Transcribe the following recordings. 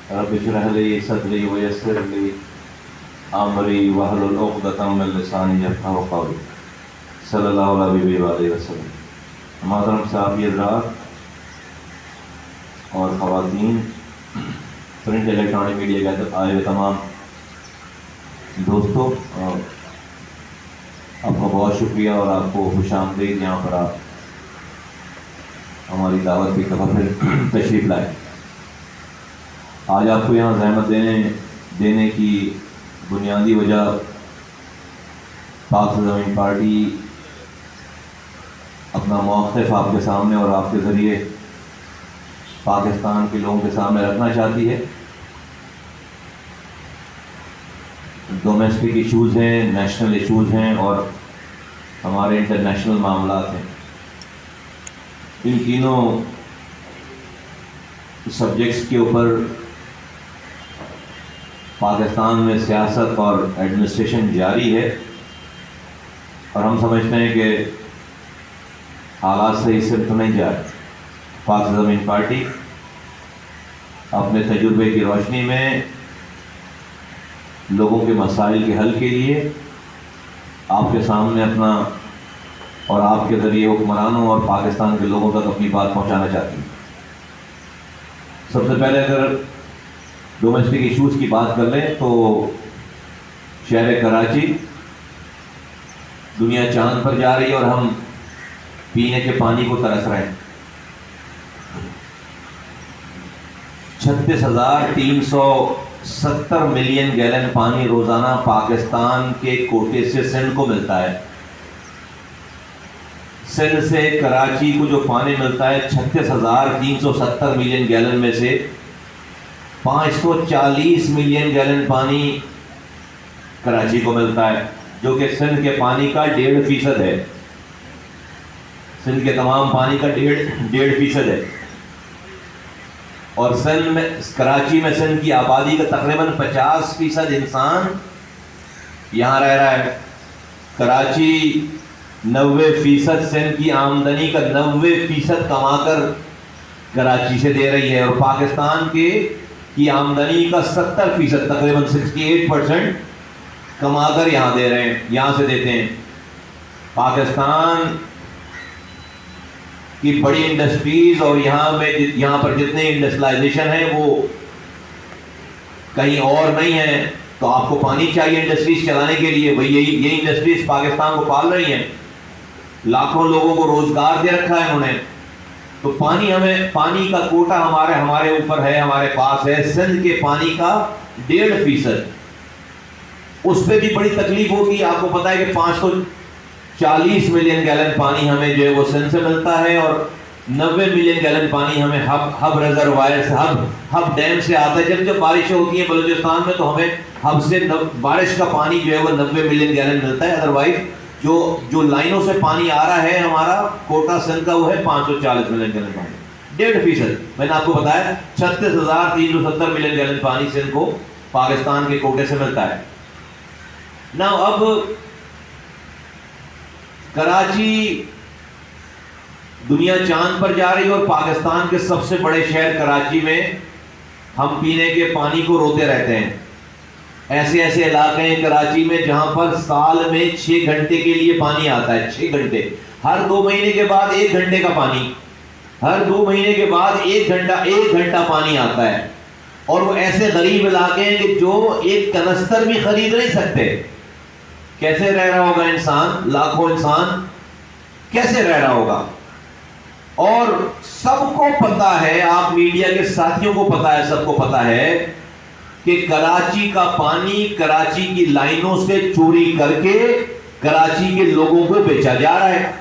رب اشرح لي صدري ويسر لي امری واحلل عقدۃ من لسانی یفقہوا قولی صلی اللہ علیہ وآلہ وسلم۔ محترم صحابی حضرات اور خواتین، پرنٹ الیکٹرانک میڈیا کے آئے ہوئے تمام دوستوں، آپ کا بہت شکریہ اور آپ کو خوش آمدید یہاں پر آپ ہماری دعوت کی طرف تشریف لائے۔ آج آپ کو یہاں زحمت دینے کی بنیادی وجہ پاک زمین پارٹی اپنا موقف آپ کے سامنے اور آپ کے ذریعے پاکستان کے لوگوں کے سامنے رکھنا چاہتی ہے۔ ڈومیسٹک ایشوز ہیں، نیشنل ایشوز ہیں اور ہمارے انٹرنیشنل معاملات ہیں۔ ان تینوں سبجیکٹس کے اوپر پاکستان میں سیاست اور ایڈمنسٹریشن جاری ہے، اور ہم سمجھتے ہیں کہ حالات صحیح سمت نہیں جا رہے۔ پاک زمین پارٹی اپنے تجربے کی روشنی میں لوگوں کے مسائل کے حل کے لیے آپ کے سامنے اپنا اور آپ کے ذریعے حکمرانوں اور پاکستان کے لوگوں تک اپنی بات پہنچانا چاہتی ہے۔ سب سے پہلے اگر ڈومیسٹک ایشوز کی بات کر لیں تو شہر کراچی دنیا چاند پر جا رہی ہے اور ہم پینے کے پانی کو ترس رہے ہیں۔ 36,370 ملین گیلن پانی روزانہ پاکستان کے کوٹے سے سندھ کو ملتا ہے۔ سندھ سے کراچی کو جو پانی ملتا ہے 36,370 ملین گیلن میں سے 540 ملین گیلن پانی کراچی کو ملتا ہے، جو کہ سندھ کے پانی کا 1.5% ہے۔ سندھ کے تمام پانی کا 1.5% ہے، اور سندھ میں کراچی میں سندھ کی آبادی کا تقریباً 50% انسان یہاں رہ رہا ہے۔ کراچی 90% سندھ کی آمدنی کا 90% کما کر کراچی سے دے رہی ہے، اور پاکستان کی آمدنی کا 70% تقریباً 68% کما کر یہاں دے رہے ہیں، یہاں سے دیتے ہیں۔ پاکستان کی بڑی انڈسٹریز اور یہاں پر جتنے انڈسٹریلائزیشن ہے وہ کہیں اور نہیں ہے، تو آپ کو پانی چاہیے انڈسٹریز چلانے کے لیے۔ وہی یہی انڈسٹریز پاکستان کو پال رہی ہیں، لاکھوں لوگوں کو روزگار دے رکھا ہے انہوں نے۔ تو پانی کا کوٹا ہمارے اوپر ہے، ہمارے پاس ہے۔ سندھ کے پانی کا 1.5%، اس پہ بھی بڑی تکلیف ہوتی ہے۔ آپ کو پتا ہے کہ 540 ملین گیلن پانی ہمیں جو ہے وہ سندھ سے ملتا ہے، اور 90 ملین گیلن پانی ہمیں ہب ریزروائر سے ہب ڈیم سے آتا ہے۔ جب بارشیں ہوتی ہیں بلوچستان میں تو ہمیں ہب سے بارش کا پانی جو ہے وہ 90 ملین گیلن ملتا ہے۔ ادروائز جو لائنوں سے پانی آ رہا ہے ہمارا کوٹا سندھ کا وہ ہے 540 ملین گیلن پانی، 1.5%۔ میں نے آپ کو بتایا 36,370 ملین گیلن پانی سندھ کو پاکستان کے کوٹے سے ملتا ہے۔ اب کراچی دنیا چاند پر جا رہی ہے، اور پاکستان کے سب سے بڑے شہر کراچی میں ہم پینے کے پانی کو روتے رہتے ہیں۔ ایسے علاقے ہیں کراچی میں جہاں پر سال میں 6 گھنٹے کے لیے پانی آتا ہے، 6 گھنٹے، ہر 2 مہینے کے بعد 1 گھنٹے کا پانی، ہر 2 مہینے کے بعد 1 گھنٹہ پانی آتا ہے۔ اور وہ ایسے غریب علاقے ہیں کہ جو ایک کنستر بھی خرید نہیں سکتے۔ کیسے رہ رہا ہوگا انسان، لاکھوں انسان کیسے رہ رہا ہوگا؟ اور سب کو پتا ہے، آپ میڈیا کے ساتھیوں کو پتا ہے، سب کو پتا ہے کہ کراچی کا پانی کراچی کی لائنوں سے چوری کر کے کراچی کے لوگوں کو بیچا جا رہا ہے۔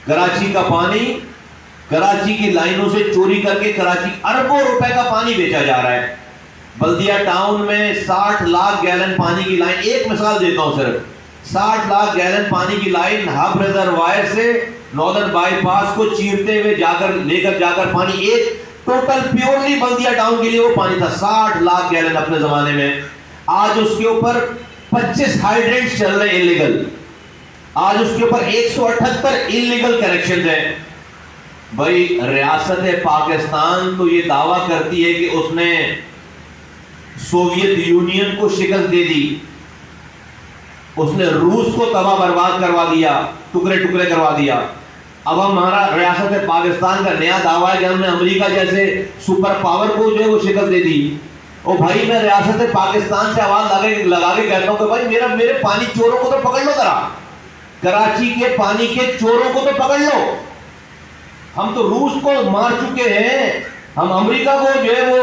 کراچی کا پانی کراچی کی لائنوں سے چوری کر کے کراچی اربوں روپے کا پانی بیچا جا رہا ہے۔ بلدیہ ٹاؤن میں 60 لاکھ گیلن پانی کی لائن، ایک مثال دیتا ہوں صرف، 60 لاکھ گیلن پانی کی لائن ہب ریزروائر سے ناردرن بائی پاس کو چیرتے ہوئے لے کر جا کر پانی، ایک ٹوٹل پیورلی بلدیہ ٹاؤن کے لیے وہ پانی تھا 60 لاکھ گیلن اپنے زمانے میں۔ آج اس کے اوپر 25 ہائیڈرینٹس چل رہے انلیگل، آج اس کے اوپر 178 انلیگل کنیکشنز ہیں۔ بھائی ریاست پاکستان تو یہ دعویٰ کرتی ہے کہ اس نے سوویت یونین کو شکست دے دی، اس نے روس کو تباہ برباد کروا دیا، ٹکڑے ٹکڑے کروا دیا۔ اب ہمارا ریاست پاکستان کا نیا دعویٰ ہے کہ ہم نے امریکہ جیسے سپر پاور کو جو ہے وہ شکست دے دی۔ او بھائی میں ریاست پاکستان سے آواز لگا کے کہتا ہوں کہ بھائی میرے پانی چوروں کو تو پکڑ لو ذرا، کراچی کے پانی کے چوروں کو تو پکڑ لو۔ ہم تو روس کو مار چکے ہیں، ہم امریکہ کو جو ہے وہ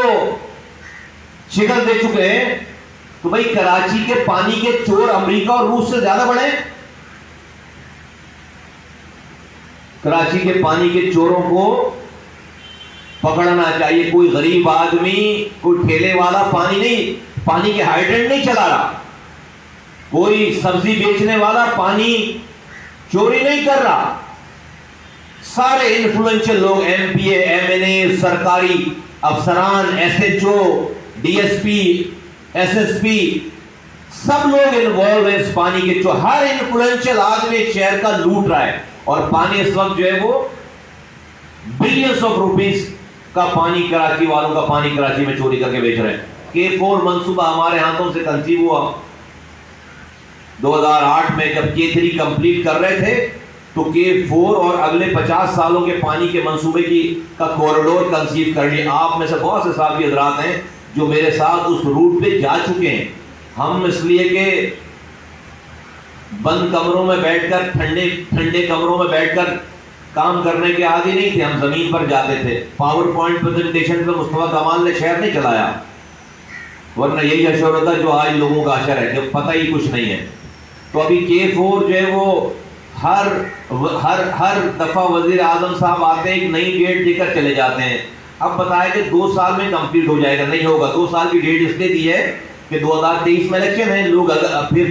شکست دے چکے ہیں، تو بھائی کراچی کے پانی کے چور امریکہ اور روس سے زیادہ بڑے ہیں؟ کراچی کے پانی کے چوروں کو پکڑنا چاہیے۔ کوئی غریب آدمی، کوئی ٹھیلے والا پانی کے ہائیڈرنٹ نہیں چلا رہا، کوئی سبزی بیچنے والا پانی چوری نہیں کر رہا۔ سارے انفلوئنشل لوگ، M P A, M N A, سرکاری افسران، S H O, D S P, S S P, سب لوگ انوالو ہیں اس پانی کے چور۔ ہر انفلوئنشل آدمی شہر کا لوٹ رہا ہے، اور پانی اس وقت جو ہے وہ بلینز آف روپیز کا پانی، کراچی والوں کا پانی کراچی میں چوری کر کے بیچ رہے ہیں۔ K4 منصوبہ ہمارے ہاتھوں سے کنسیو ہوا 2008 میں، جب K3 کمپلیٹ کر رہے تھے تو K4 اور اگلے 50 سالوں کے پانی کے منصوبے کا کوریڈور کنسیو کر لیا۔ آپ میں سے بہت سے صحافی حضرات ہیں جو میرے ساتھ اس روٹ پہ جا چکے ہیں۔ ہم اس لیے کہ بند کمروں میں بیٹھ کر، ٹھنڈے کمروں میں بیٹھ کر کام کرنے کے عادی نہیں تھے، ہم زمین پر جاتے تھے۔ پاور پوائنٹ پریزنٹیشن پہ مصطفیٰ کمال نے شہر نہیں چلایا، ورنہ یہی اشور ہوتا جو آج لوگوں کا اشر ہے کہ پتہ ہی کچھ نہیں ہے۔ تو ابھی K4 جو ہے وہ ہر دفعہ وزیر اعظم صاحب آتے ہیں، ایک نئی ڈیٹ دے کر چلے جاتے ہیں۔ اب بتایا کہ 2 سال میں کمپلیٹ ہو جائے گا، نہیں ہوگا۔ 2 سال کی ڈیٹ اس لیے دی ہے کہ 2023 میں الیکشن ہے، لوگ پھر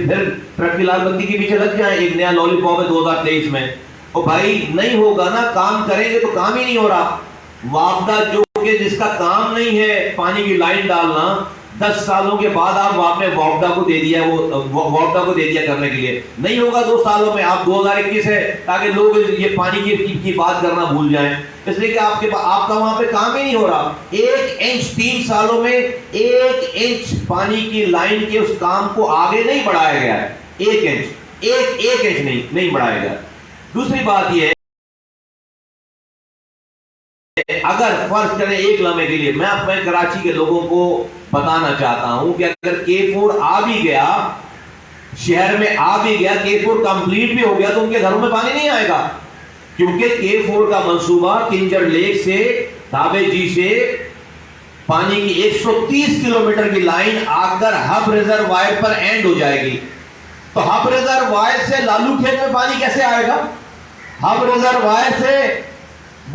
ٹرک کی لال بتی کے پیچھے لگ جائیں، ایک نیا لولی پاپ ہے 2023 میں۔ اور بھائی نہیں ہوگا نا، کام کریں گے تو کام ہی نہیں ہو رہا۔ معاوضہ جو کہ جس کا کام نہیں ہے پانی کی لائن ڈالنا، 10 سالوں کے بعد آپ آپ نے معاوضہ کو دے دیا، وہ معاوضہ کو دے دیا کرنے کے لیے، نہیں ہوگا 2 سالوں میں۔ آپ 2021 ہے تاکہ لوگ یہ پانی کی بات کرنا بھول جائیں، اس لیے کہ آپ کا وہاں پہ کام ہی نہیں ہو رہا۔ 1 انچ 3 سالوں میں 1 انچ پانی کی لائن کے اس کام کو آگے نہیں بڑھایا گیا ہے۔ 1 انچ نہیں بڑھایا گیا۔ دوسری بات یہ ہے، اگر فرض کریں ایک لمحے کے لیے، میں کراچی کے لوگوں کو بتانا چاہتا ہوں کہ اگر K4 آ بھی گیا، شہر میں آ بھی گیا، K4 کمپلیٹ بھی ہو گیا، تو ان کے گھروں میں پانی نہیں آئے گا، کیونکہ K4 کا منصوبہ کنجر لیک سے، دھابے جی سے پانی کی 130 کلومیٹر کی لائن آ کر ہب ریزروائر پر اینڈ ہو جائے گی۔ تو ہب ریزروائر سے لالو کھیت میں پانی کیسے آئے گا؟ ہب ریزروائر سے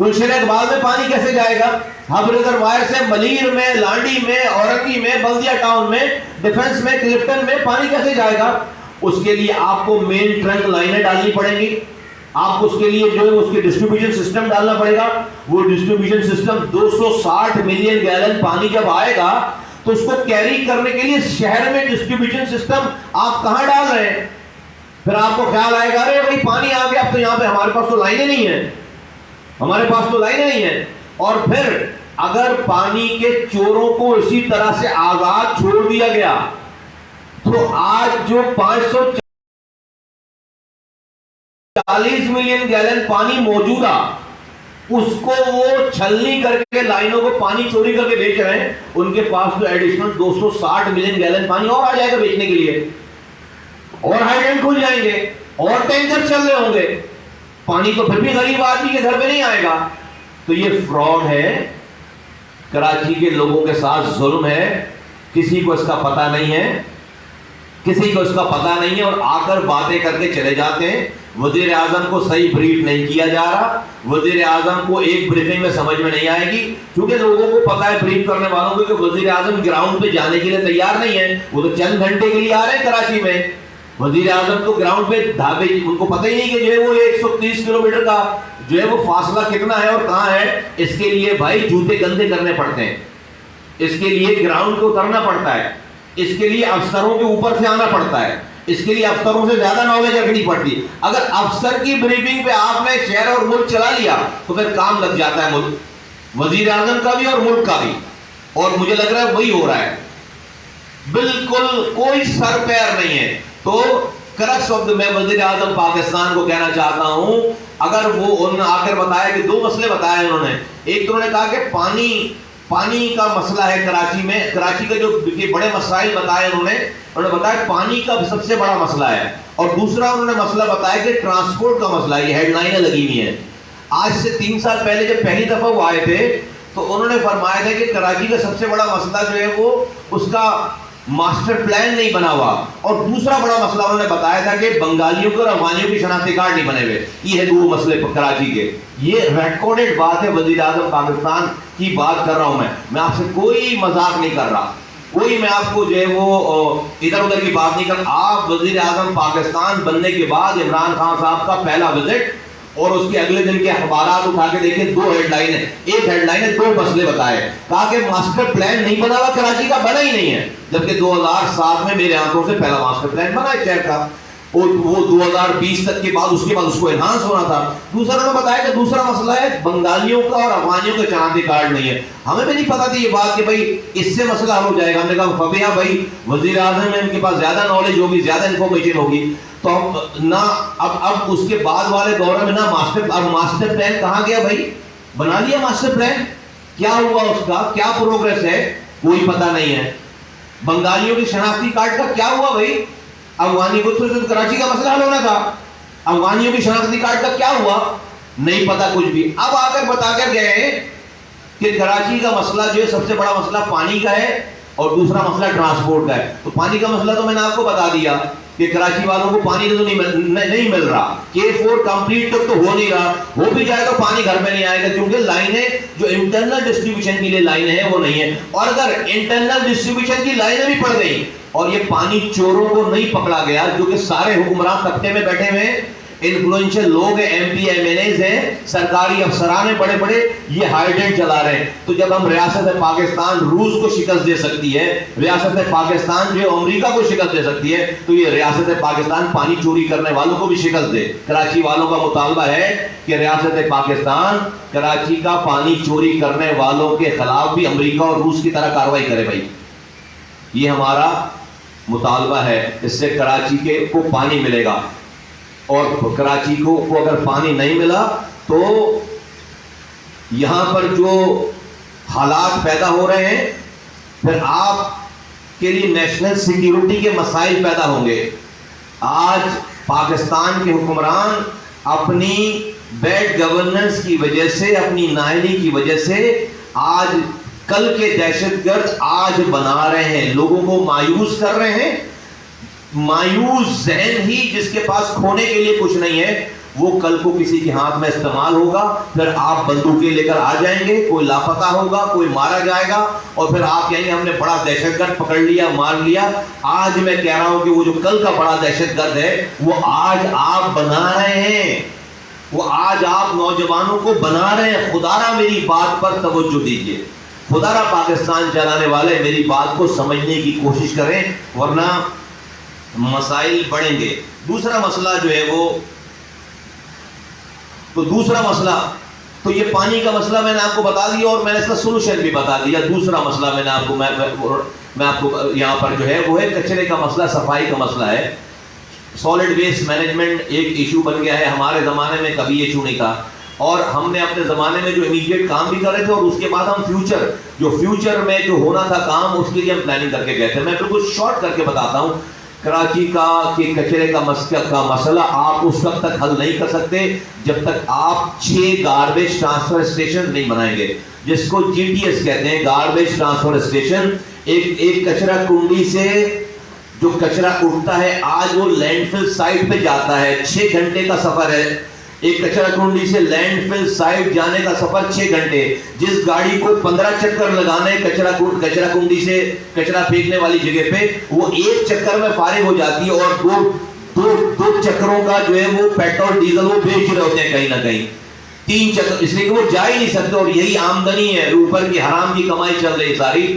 گلشن اقبال میں پانی کیسے جائے گا؟ ہب ریزروائر سے ملیر میں، لانڈی میں، اورنگی میں، بلدیہ ٹاؤن میں، ڈیفنس میں، کلفٹن میں پانی کیسے جائے گا؟ اس کے لیے آپ کو مین ٹرنک لائنیں ڈالنی پڑیں گی، آپ کو اس کے لیے جو ہے اس کے ڈسٹریبیوشن سسٹم ڈالنا پڑے گا۔ وہ ڈسٹریبیوشن سسٹم 260 ملین گیلن پانی جب آئے گا تو اس کو کیری کرنے کے لیے شہر میں ڈسٹریبیوشن سسٹم آپ کہاں ڈال رہے ہیں؟ پھر آپ کو خیال آئے گا ارے بھائی پانی آ گیا، اب تو یہاں پہ ہمارے پاس تو لائنیں نہیں ہیں، اور پھر اگر پانی کے چوروں کو اسی طرح سے آزاد چھوڑ دیا گیا تو آج جو 540 ملین گیلن پانی موجودہ، اس کو وہ چھلنی کر کے لائنوں کو پانی چوری کر کے بیچ رہے ہیں، ان کے پاس تو ایڈیشنل 260 ملین گیلن پانی اور آ جائے گا بیچنے کے لیے، اور ہائیڈرنٹ کھل جائیں گے، اور ٹینکر چل رہے ہوں گے، پانی تو پھر بھی غریب آدمی کے گھر میں نہیں آئے گا۔ تو یہ فراڈ ہے، کراچی کے لوگوں کے ساتھ ظلم ہے، کسی کو اس کا پتہ نہیں ہے، اور آ کر باتیں کر کے چلے جاتے ہیں۔ وزیر اعظم کو صحیح بریف نہیں کیا جا رہا، وزیر اعظم کو ایک بریفنگ میں سمجھ میں نہیں آئے گی، کیونکہ لوگوں کو پتہ ہے بریف کرنے والوں کو کہ وزیر اعظم گراؤنڈ پہ جانے کے لیے تیار نہیں ہے، وہ تو چند گھنٹے کے لیے آ رہے ہیں کراچی میں۔ وزیر اعظم کو گراؤنڈ پہ دھابے، ان کو پتہ ہی نہیں کہ جو ہے وہ 130 کلومیٹر کا جو ہے وہ فاصلہ کتنا ہے اور کہاں ہے۔ اس کے لیے بھائی جوتے گندے کرنے پڑتے ہیں، اس کے لیے گراؤنڈ کو اترنا پڑتا ہے، اس کے لیے افسروں کے اوپر سے آنا پڑتا ہے، اس کے لیے افسروں سے زیادہ نالج رکھنی پڑتی ہے. اگر افسر کی بریفنگ پہ آپ نے شہر اور ملک چلا لیا تو پھر کام لگ جاتا ہے ملک, وزیر اعظم کا بھی اور ملک کا بھی. اور مجھے لگ رہا ہے وہی ہو رہا ہے, بالکل کوئی سر پیر نہیں ہے. تو کرکس آف میں وزیر اعظم پاکستان کو کہنا چاہتا ہوں, اگر وہ انہوں نے آ کر بتایا کہ 2 مسئلے بتائے انہوں نے. ایک تو انہوں نے کہا کہ پانی کا مسئلہ ہے کراچی میں, کراچی کے جو بڑے مسائل بتائے انہوں نے بتایا پانی کا سب سے بڑا مسئلہ ہے. اور دوسرا انہوں نے مسئلہ بتایا کہ ٹرانسپورٹ کا مسئلہ ہے. یہ ہیڈ لائنیں لگی ہوئی ہیں. آج سے 3 سال پہلے جب پہلی دفعہ وہ آئے تھے تو انہوں نے فرمایا تھا کہ کراچی کا سب سے بڑا مسئلہ جو ہے وہ اس کا ماسٹر پلان نہیں بنا ہوا, اور دوسرا بڑا مسئلہ انہوں نے بتایا تھا کہ بنگالیوں کے اور افغانیوں کی شناختی کارڈ نہیں بنے ہوئے. یہ ہے 2 مسئلے کراچی کے. یہ ریکارڈڈ بات ہے, وزیر اعظم پاکستان کی بات کر رہا ہوں میں آپ سے کوئی مذاق نہیں کر رہا, کوئی میں آپ کو جو ہے وہ ادھر ادھر کی بات نہیں کر. آپ وزیر اعظم پاکستان بننے کے بعد عمران خان صاحب کا پہلا وزٹ اور اس کے اگلے دن کے اخبارات اٹھا کے دیکھیں, 2 ہیڈ لائن ہے. ایک ہیڈ لائن ہے 2 مسئلے بتائے, کہا کہ ماسٹر پلان نہیں بنا ہوا, کراچی کا بنا ہی نہیں ہے, جبکہ 2007 میں میرے آنکھوں سے پہلا ماسٹر پلان بنا ہے شہر کا, اور وہ 2020 تک کے بعد اس کے بعد اس کو انہانس ہونا تھا. دوسرا انہوں نے بتایا کہ دوسرا مسئلہ ہے بنگالیوں کا اور افغانیوں کا شناختی کارڈ نہیں ہے. ہمیں بھی نہیں پتا تھی یہ بات کہ بھائی اس سے مسئلہ حل ہو جائے گا. ہم نے کہا فبیہ بھائی وزیر اعظم ہے, ان کے پاس زیادہ نالج ہوگی, زیادہ انفارمیشن ہوگی, تو نہ اب اس کے بعد والے دورے میں نہ ماسٹر پلان کہاں گیا بھائی؟ بنا لیا ماسٹر پلان, کیا ہوا اس کا, کیا پروگریس ہے, کوئی پتہ نہیں ہے. بنگالیوں کی شناختی کارڈ کا کیا ہوا بھائی؟ افغانی کو تو کراچی کا مسئلہ حل ہونا تھا, افغانیوں کی شناختی کارڈ کا کیا ہوا؟ نہیں پتا کچھ بھی. اب آ کر بتا کر گئے کہ کراچی کا مسئلہ جو ہے سب سے بڑا مسئلہ پانی کا ہے اور دوسرا مسئلہ ٹرانسپورٹ کا ہے. تو پانی کا مسئلہ تو میں نے آپ کو بتا دیا کہ کراچی والوں کو پانی تو نہیں مل رہا, K4 کمپلیٹ تک تو ہو نہیں رہا, ہو بھی جائے تو پانی گھر میں نہیں آئے گا, کیونکہ لائنیں جو انٹرنل ڈسٹریبیوشن کے لیے لائنیں ہیں وہ نہیں ہیں. اور اگر انٹرنل ڈسٹریبیوشن کی لائنیں بھی پڑ گئی اور یہ پانی چوروں کو نہیں پکڑا گیا, جو کہ سارے حکمران طبقے میں بیٹھے ہوئے ہیں, انفلوئنشل لوگ ہیں, M P M N As ہیں, سرکاری افسران ہیں بڑے بڑے, یہ ہائیڈنٹ چلا رہے ہیں. تو جب ہم ریاست پاکستان روس کو شکست دے سکتی ہے, ریاست پاکستان جو امریکہ کو شکست دے سکتی ہے, تو یہ ریاست پاکستان پانی چوری کرنے والوں کو بھی شکست دے. کراچی والوں کا مطالبہ ہے کہ ریاست پاکستان کراچی کا پانی چوری کرنے والوں کے خلاف بھی امریکہ اور روس کی طرح کارروائی کرے بھائی. یہ ہمارا مطالبہ ہے. اس سے کراچی کے کو پانی ملے گا, اور کراچی کو اگر پانی نہیں ملا تو یہاں پر جو حالات پیدا ہو رہے ہیں, پھر آپ کے لیے نیشنل سیکیورٹی کے مسائل پیدا ہوں گے. آج پاکستان کے حکمران اپنی بیڈ گورننس کی وجہ سے, اپنی نااہلی کی وجہ سے آج کل کے دہشت گرد آج بنا رہے ہیں, لوگوں کو مایوس کر رہے ہیں. مایوس ذہن ہی جس کے پاس کھونے کے لیے کچھ نہیں ہے, وہ کل کو کسی کے ہاتھ میں استعمال ہوگا, پھر آپ بندوقیں لے کر آ جائیں گے, کوئی لاپتہ ہوگا, کوئی مارا جائے گا, اور پھر آپ کہیں گے ہم نے بڑا دہشت گرد پکڑ لیا, مار لیا. آج میں کہہ رہا ہوں کہ وہ جو کل کا بڑا دہشت گرد ہے وہ آج آپ بنا رہے ہیں, وہ آج آپ نوجوانوں کو بنا رہے ہیں. خدا را میری بات پر توجہ دیجیے, خدا را پاکستان چلانے والے میری بات کو سمجھنے کی کوشش کریں, ورنہ مسائل بڑھیں گے. دوسرا مسئلہ جو ہے وہ, تو دوسرا مسئلہ تو یہ پانی کا مسئلہ میں نے آپ کو بتا دیا, اور میں نے اس کا سولوشن بھی بتا دیا. دوسرا مسئلہ میں نے آپ کو میں آپ کو یہاں پر جو ہے وہ ہے کچرے کا مسئلہ, صفائی کا مسئلہ ہے. سالڈ ویسٹ مینجمنٹ ایک ایشو بن گیا ہے. ہمارے زمانے میں کبھی ایشو نہیں تھا, اور ہم نے اپنے زمانے میں جو امیڈیٹ کام بھی کر رہے تھے, اور اس کے بعد ہم فیوچر میں جو ہونا تھا کام, اس کے لیے ہم پلاننگ کر کے گئے تھے. میں بالکل شارٹ کر کے بتاتا ہوں. کراچی کا کہ کچرے کا مسئلہ آپ اس وقت تک حل نہیں کر سکتے جب تک آپ 6 گاربیج ٹرانسفر اسٹیشن نہیں بنائیں گے, جس کو GTS کہتے ہیں, گاربیج ٹرانسفر اسٹیشن. ایک کچرا کنڈی سے جو کچرا اٹھتا ہے آج وہ لینڈ فل سائٹ پہ جاتا ہے, 6 گھنٹے کا سفر ہے. ایک کچرا کنڈی سے لینڈ فل سائٹ جانے کا سفر 6 گھنٹے. جس گاڑی کو 15 چکر لگانے کچرا کنڈی سے کچرا پھینکنے والی جگہ پہ, وہ 1 چکر میں فارغ ہو جاتی ہے, اور دو چکروں کا جو ہے وہ پیٹرول ڈیزل وہ بیچ رہے ہوتے ہیں کہیں نہ کہیں. 3 چکر, اس لیے کہ وہ جا ہی نہیں سکتے, اور یہی آمدنی ہے, اوپر کی حرام کی کمائی چل رہی ساری.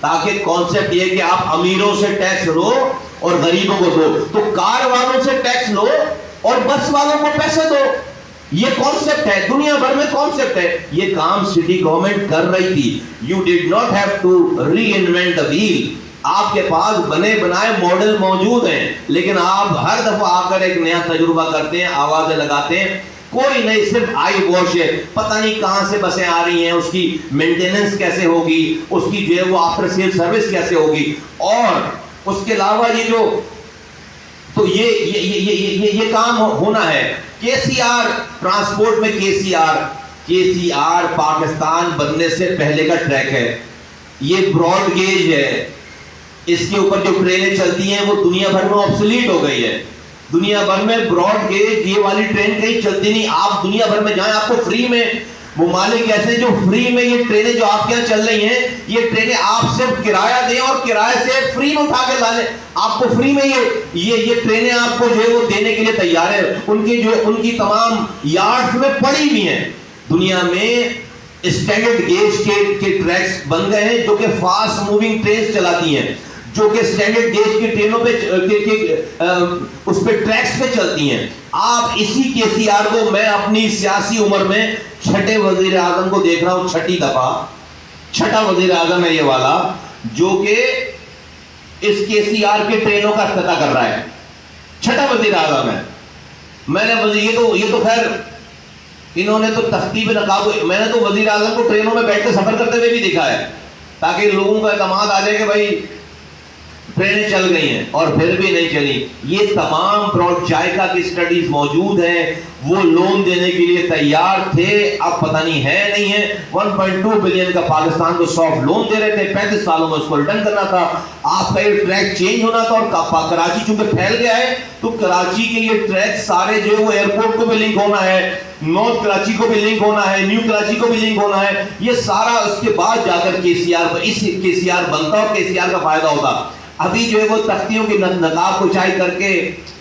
تاکہ کانسیپٹ یہ کہ آپ امیروں سے ٹیکس لو اور غریبوں کو دو، تو کار والوں سے ٹیکس لو اور بس والوں کو پیسے دو. یہ کانسیپٹ ہے، دنیا بھر میں کانسیپٹ ہے. یہ کام سٹی گورنمنٹ کر رہی تھی. You did not have to reinvent the wheel. آپ کے پاس بنے بنائے ماڈل موجود ہیں، لیکن آپ ہر دفعہ آ کر ایک نیا تجربہ کرتے ہیں، آوازیں لگاتے ہیں. کوئی نہیں، صرف آئی واش ہے. پتہ نہیں کہاں سے بسیں آ رہی ہیں، اس کی مینٹیننس کیسے ہوگی، اس کی جو ہے وہ آفٹر سیل سروس کیسے ہوگی. اور اس کے علاوہ یہ جو تو یہ کام ہونا ہے. کے سی آر ٹرانسپورٹ میں کے سی آر پاکستان بننے سے پہلے کا ٹریک ہے. یہ براڈ گیج ہے. اس کے اوپر جو ٹرینیں چلتی ہیں وہ دنیا بھر میں آبسلیٹ ہو گئی ہے. دنیا بھر میں براڈ گیج یہ والی ٹرین کہیں چلتی نہیں. آپ دنیا بھر میں جائیں، آپ کو فری میں ممالک ایسے جو فری میں یہ ٹرینیں جو آپ کے یہاں چل رہی ہیں، یہ ٹرینیں آپ صرف کرایہ دیں اور کرایہ سے فری میں اٹھا کے لا لیں. آپ کو فری میں یہ ٹرینیں آپ کو جو ہے وہ دینے کے لیے تیار ہے. ان کی تمام یارڈز میں پڑی ہوئی ہیں. دنیا میں اسٹینڈرڈ گیج کے ٹریکس بن گئے ہیں جو کہ فاسٹ موونگ ٹرینز چلاتی ہیں، جو کہ اسٹینڈرڈ گیج کی ٹرینوں پہ اس پہ ٹریکس پہ چلتی ہیں. آپ اسی کے سی آر کو میں اپنی سیاسی عمر میں چھٹے وزیر اعظم کو دیکھ رہا ہوں. چھٹا وزیر اعظم ہے یہ والا جو کہ اس کے سی آر کے ٹرینوں کا افتتاح کر رہا ہے. چھٹا وزیر اعظم ہے. میں نے یہ تو خیر انہوں نے تو تختی پہ رکھا. میں نے تو وزیر اعظم کو ٹرینوں میں بیٹھ کے سفر کرتے ہوئے بھی دیکھا ہے تاکہ لوگوں کا اعتماد آ جائے کہ بھائی ٹرینیں چل گئی ہیں، اور پھر بھی نہیں چلی. یہ تمام جائکا کی اسٹڈیز موجود ہیں. وہ لون دینے کے لیے تیار تھے، اب پتہ نہیں ہے نہیں ہے. 1.2 بلین کا پاکستان کو سافٹ لون دے رہے تھے، 35 سالوں میں اس کو ریٹرن کرنا تھا. آپ کا یہ ٹریک چینج ہونا تھا. اور کراچی چونکہ پھیل گیا ہے تو کراچی کے یہ ٹریک سارے جو ہے وہ ایئرپورٹ کو بھی لنک ہونا ہے، نارتھ کراچی کو بھی لنک ہونا ہے، نیو کراچی کو بھی لنک ہونا ہے. یہ سارا اس کے بعد جا کر کے سی آر بنتا اور کے سی آر کا فائدہ ہوتا. ابھی جو ہے وہ تختیوں کی نقاب کشائی کر کے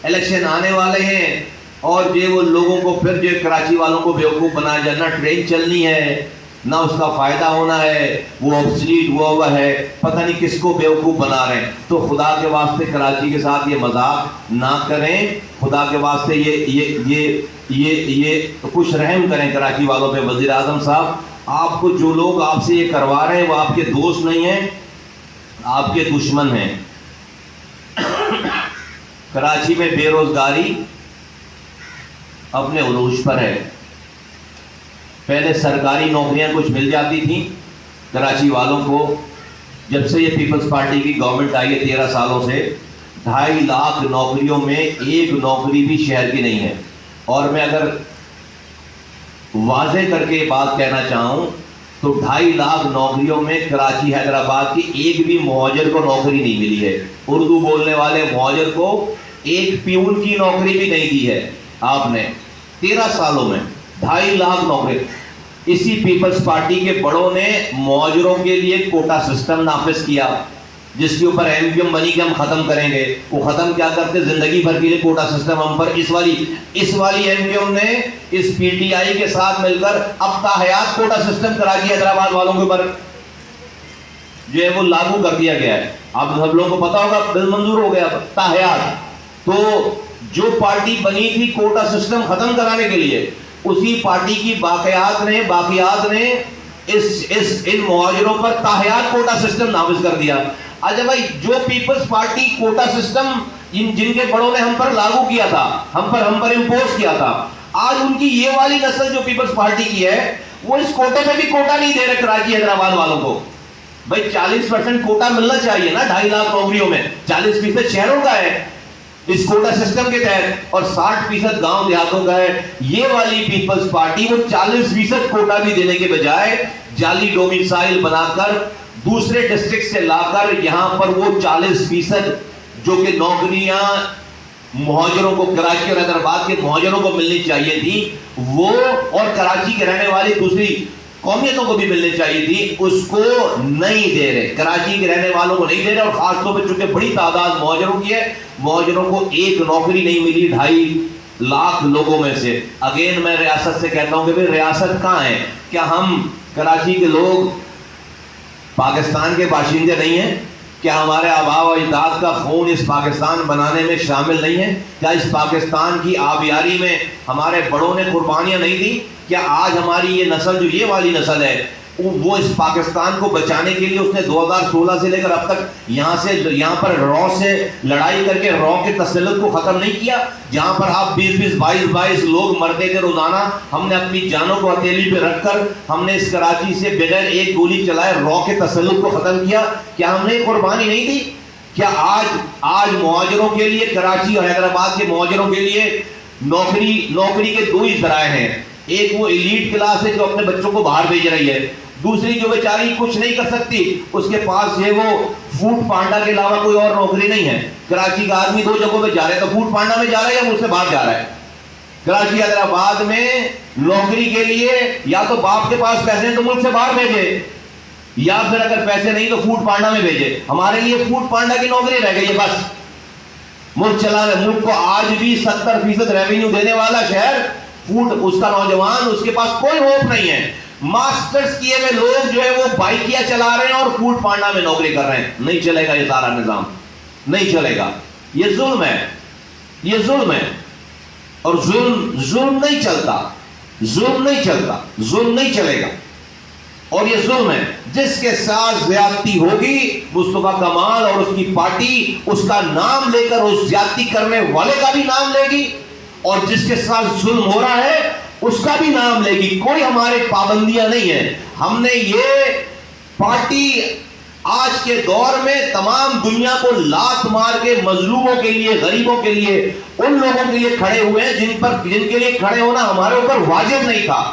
الیکشن آنے والے ہیں اور جو ہے وہ لوگوں کو پھر جو کراچی والوں کو بیوقوف بنایا جائے. نہ ٹرین چلنی ہے، نہ اس کا فائدہ ہونا ہے، وہ آبسلیٹ ہوا ہے. پتہ نہیں کس کو بیوقوف بنا رہے ہیں. تو خدا کے واسطے کراچی کے ساتھ یہ مذاق نہ کریں. خدا کے واسطے یہ کچھ رحم کریں کراچی والوں پہ. وزیر اعظم صاحب، آپ کو جو لوگ آپ سے یہ کروا رہے ہیں وہ آپ کے دوست نہیں ہیں، آپ کے دشمن ہیں. کراچی میں بے روزگاری اپنے عروج پر ہے. پہلے سرکاری نوکریاں کچھ مل جاتی تھیں کراچی والوں کو. جب سے یہ پیپلز پارٹی کی گورنمنٹ آئی ہے 13 سالوں سے 2.5 لاکھ نوکریوں میں ایک نوکری بھی شہر کی نہیں ہے. اور میں اگر واضح کر کے بات کہنا چاہوں تو 2.5 لاکھ نوکریوں میں کراچی حیدرآباد کی ایک بھی مہاجر کو نوکری نہیں ملی ہے. اردو بولنے والے مہاجر کو ایک پیون کی نوکری بھی نہیں دی ہے آپ نے 13 سالوں میں. 2.5 لاکھ نوکری. اسی پیپلز پارٹی کے بڑوں نے مہاجروں کے لیے کوٹا سسٹم نافذ کیا جس کے اوپر ایم کیو ایم بنی کہ ہم ختم کریں گے. وہ ختم کیا کرتے؟ زندگی بھر کے لیے کوٹا سسٹم ہم پر. اس والی ایم کیو ایم نے اس پی ٹی آئی کے ساتھ مل کر اب تا حیات کوٹا سسٹم کراچی حیدرآباد والوں کے اوپر جو ہے وہ لاگو کر دیا گیا ہے. آپ سب لوگوں کو پتا ہوگا بل منظور ہو گیا تا حیات. تو جو پارٹی بنی تھی کوٹا سسٹم ختم کرانے کے لیے، اسی پارٹی کی باقیات نے ان مہاجروں پر تا حیات کوٹا سسٹم نافذ کر دیا. اچھا بھائی، جو پیپلز پارٹی کوٹا سسٹم جن کے بڑوں نے ہم پر لاگو کیا تھا، ہم پر امپوز کیا تھا، آج ان کی یہ والی نسل جو پیپلز پارٹی کی ہے وہ اس کوٹے میں بھی کوٹا نہیں دے رہے کراچی حیدرآباد والوں کو. بھائی 40% کوٹا ملنا چاہیے نا 2.5 لاکھ نوکریوں میں. 40% شہروں کا ہے اس کوٹا سسٹم کے تحت اور 60% گاؤں دیہاتوں کا ہے. یہ والی پیپلز پارٹی وہ 40% کوٹا بھی دینے کے بجائے جعلی ڈومیسائل بنا کر دوسرے ڈسٹرکٹ سے لا کر یہاں پر وہ 40% جو کہ نوکریاں مہاجروں کو، کراچی اور حیدرآباد کے مہاجروں کو ملنی چاہیے تھی وہ، اور کراچی کے رہنے والی دوسری قومیتوں کو بھی ملنی چاہیے تھی، اس کو نہیں دے رہے. کراچی کے رہنے والوں کو نہیں دے رہے. اور خاص طور پہ چونکہ بڑی تعداد مہاجروں کی ہے، مہاجروں کو ایک نوکری نہیں ملی 2.5 لاکھ لوگوں میں سے. اگین میں ریاست سے کہتا ہوں کہ ریاست کہاں ہے؟ کیا ہم کراچی کے لوگ پاکستان کے باشندے نہیں ہیں؟ کیا ہمارے آباء و اجداد کا خون اس پاکستان بنانے میں شامل نہیں ہے؟ کیا اس پاکستان کی آبیاری میں ہمارے بڑوں نے قربانیاں نہیں دی؟ کیا آج ہماری یہ نسل جو یہ والی نسل ہے وہ اس پاکستان کو بچانے کے لیے اس نے 2016 سے لے کر اب تک یہاں پر رو سے لڑائی کر کے رو کے تسلط کو ختم نہیں کیا؟ جہاں پر آپ 22 لوگ مرتے تھے روزانہ، ہم نے اپنی جانوں کو ہتھیلی پہ رکھ کر ہم نے اس کراچی سے بغیر ایک گولی چلائے رو کے تسلط کو ختم کیا؟ کیا ہم نے قربانی نہیں دی؟ کیا آج مہاجروں کے لیے، کراچی اور حیدرآباد کے مہاجروں کے لیے نوکری کے دو ہی ذرائع ہیں؟ ایک وہ ایلیٹ کلاس ہے جو اپنے بچوں کو باہر بھیج رہی ہے، دوسری جو بیچاری کچھ نہیں کر سکتی، اس کے پاس ہے وہ فوڈ پانڈا کے علاوہ کوئی اور نوکری نہیں ہے۔ کراچی کا آدمی دو جگہوں پہ جا رہا ہے، تو فوڈ پانڈا میں جا رہا ہے یا ملک سے باہر جا رہا ہے؟ کراچی حیدرآباد میں نوکری کے لیے یا تو باپ کے پاس پیسے ہیں تو ملک سے باہر بھیجے، یا پھر اگر پیسے نہیں تو فوڈ پانڈا میں بھیجے۔ ہمارے لیے فوڈ پانڈا کی نوکری رہ گئی ہے بس، ملک چلا رہے۔ ملک کو آج بھی 70% ریونیو دینے والا شہر فوڈ، اس کا نوجوان، اس کے پاس کوئی ہوپ نہیں ہے۔ ماسٹرز کیے ہوئے لوگ جو ہے وہ بائکیاں چلا رہے ہیں اور فوڈ پانڈا میں نوکری کر رہے ہیں۔ نہیں چلے گا یہ سارا نظام، نہیں چلے گا۔ یہ ظلم ہے، یہ ظلم ہے، اور ظلم نہیں چلتا، ظلم نہیں چلتا، ظلم نہیں چلے گا، اور یہ ظلم ہے۔ جس کے ساتھ زیادتی ہوگی مصطفیٰ کمال اور اس کی پارٹی اس کا نام لے کر اس زیادتی کرنے والے کا بھی نام لے گی، اور جس کے ساتھ ظلم ہو رہا ہے اس کا بھی نام لے گی۔ کوئی ہمارے پابندیاں نہیں ہیں۔ ہم نے یہ پارٹی آج کے دور میں تمام دنیا کو لات مار کے مظلوموں کے لیے، غریبوں کے لیے، ان لوگوں کے لیے کھڑے ہوئے ہیں جن کے لیے کھڑے ہونا ہمارے اوپر واجب نہیں تھا۔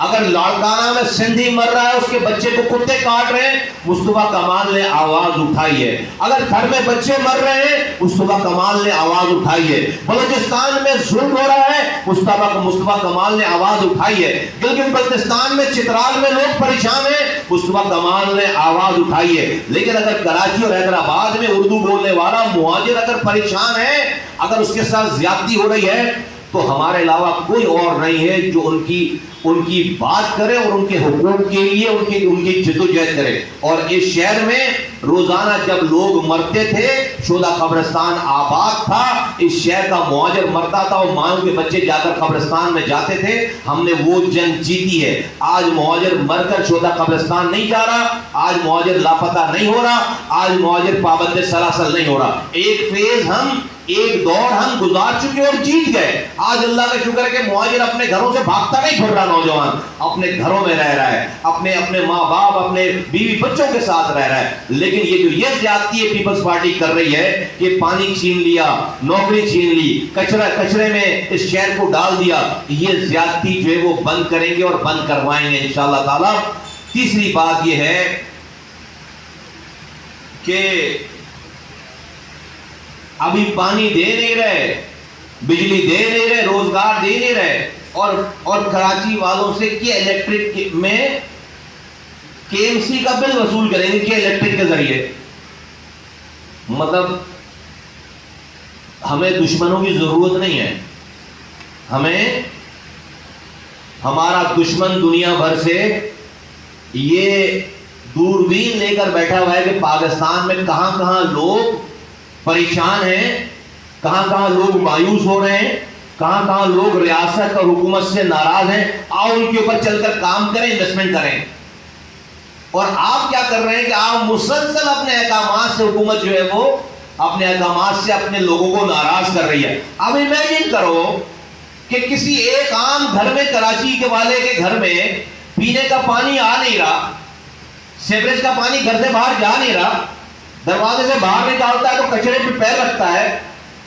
اگر لاڑکانہ میں سندھی مر رہا ہے، اس کے بچے کو کتے کاٹ رہے ہیں، مصطفیٰ کمال نے آواز اٹھائی ہے۔ اگر گھر میں بچے مر رہے ہیں، مصطفیٰ کمال نے آواز اٹھائی ہے۔ بلوچستان میں ظلم ہو رہا ہے، مصطفیٰ کمال نے آواز اٹھائی ہے۔ گلگت بلتستان میں، چترال میں لوگ پریشان ہیں، مصطفیٰ کمال نے آواز اٹھائی ہے۔ لیکن اگر کراچی اور حیدرآباد میں اردو بولنے والا مہاجر اگر پریشان ہے، اگر اس کے ساتھ زیادتی ہو رہی ہے، تو ہمارے علاوہ کوئی اور نہیں ہے جو ان کی بات کرے اور ان کے حقوق کے لیے ان کی جدوجہد کرے۔ اور اس شہر میں روزانہ جب لوگ مرتے تھے، شہداء قبرستان آباد تھا، اس شہر کا مہاجر مرتا تھا اور ماں کے بچے جا کر قبرستان میں جاتے تھے۔ ہم نے وہ جنگ جیتی ہے۔ آج مہاجر مر کر شہداء قبرستان نہیں جا رہا، آج مہاجر لاپتہ نہیں ہو رہا، آج مہاجر پابند سلاسل نہیں ہو رہا۔ ایک دور ہم گزار چکے اور جیت گئے۔ آج اللہ کا شکر ہے کہ مہاجر اپنے گھروں سے بھاگتا نہیں پھر رہا، نوجوان اپنے گھروں میں رہ رہا ہے، اپنے ماں باپ، اپنے بیوی بچوں کے ساتھ رہ رہا ہے۔ لیکن یہ زیادتی ہے پیپلز پارٹی کر رہی ہے کہ پانی چھین لیا، نوکری چھین لی، کچرے میں اس شہر کو ڈال دیا، یہ زیادتی جو ہے وہ بند کریں گے اور بند کروائیں گے انشاءاللہ تعالی۔ تیسری بات یہ ہے کہ ابھی پانی دے نہیں رہے، بجلی دے نہیں رہے، روزگار دے نہیں رہے، اور کراچی والوں سے کہ الیکٹرک میں KMC کا بل وصول کریں گے کہ الیکٹرک کے ذریعے۔ مطلب ہمیں دشمنوں کی ضرورت نہیں ہے، ہمیں ہمارا دشمن دنیا بھر سے یہ دوربین لے کر بیٹھا ہوا ہے کہ پاکستان میں کہاں کہاں لوگ پریشان ہیں، کہاں کہاں لوگ مایوس ہو رہے ہیں، کہاں کہاں لوگ ریاست اور حکومت سے ناراض ہیں، آؤ ان کے اوپر چل کر کام کریں، انویسٹمنٹ کریں۔ اور آپ کیا کر رہے ہیں کہ آپ مسلسل اپنے احکامات سے، حکومت جو ہے وہ اپنے احکامات سے اپنے لوگوں کو ناراض کر رہی ہے۔ اب امیجن کرو کہ کسی ایک عام گھر میں، کراچی کے والے کے گھر میں پینے کا پانی آ نہیں رہا، سیوریج کا پانی گھر سے باہر جا نہیں رہا، دروازے سے باہر نکالتا ہے تو کچرے پہ پیر رکھتا ہے،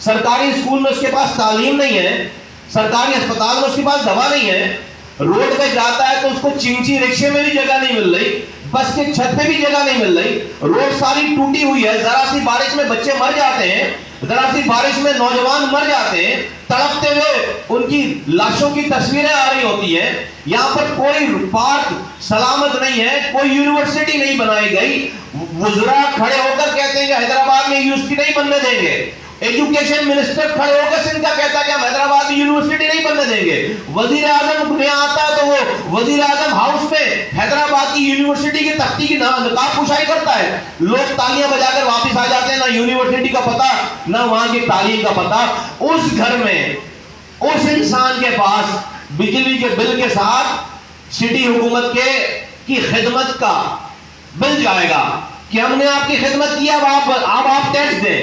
سرکاری اسکول میں اس کے پاس تعلیم نہیں ہے، سرکاری اسپتال میں اس کے پاس دوا نہیں ہے، روڈ پہ جاتا ہے تو اس کو چمچی رکشے میں بھی جگہ نہیں مل رہی، بس کے چھت پہ بھی جگہ نہیں مل رہی، روڈ ساری ٹوٹی ہوئی ہے، ذرا سی بارش میں بچے مر جاتے ہیں، ذرا سی بارش میں نوجوان مر جاتے ہیں، تڑپتے ہوئے ان کی لاشوں کی تصویریں آ رہی ہوتی ہیں۔ یہاں پر کوئی پارک سلامت نہیں ہے، کوئی یونیورسٹی نہیں بنائی گئی۔ وزراء کھڑے ہو کر کہتے ہیں کہ حیدرآباد میں یونیورسٹی نہیں بننے دیں گے، ایجوکیشن منسٹر کھڑے ہو کے سندھ کا کہتا ہے کہ ہم حیدرآباد میں یونیورسٹی نہیں بننے دیں گے. وزیر اعظم میں آتا ہے تو وہ وزیر اعظم ہاؤس میں حیدرآباد کی یونیورسٹی کی تختی کی نقاب کشائی کرتا ہے. لوگ تالیاں بجا کر واپس آ جاتے ہیں, نہ یونیورسٹی کا پتہ نہ وہاں کی تعلیم کا پتہ. اس گھر میں اس انسان کے پاس بجلی کے بل کے ساتھ سٹی حکومت کی خدمت کا بل جائے گا کہ ہم نے آپ کی خدمت کی, اب آپ ٹیکس دیں.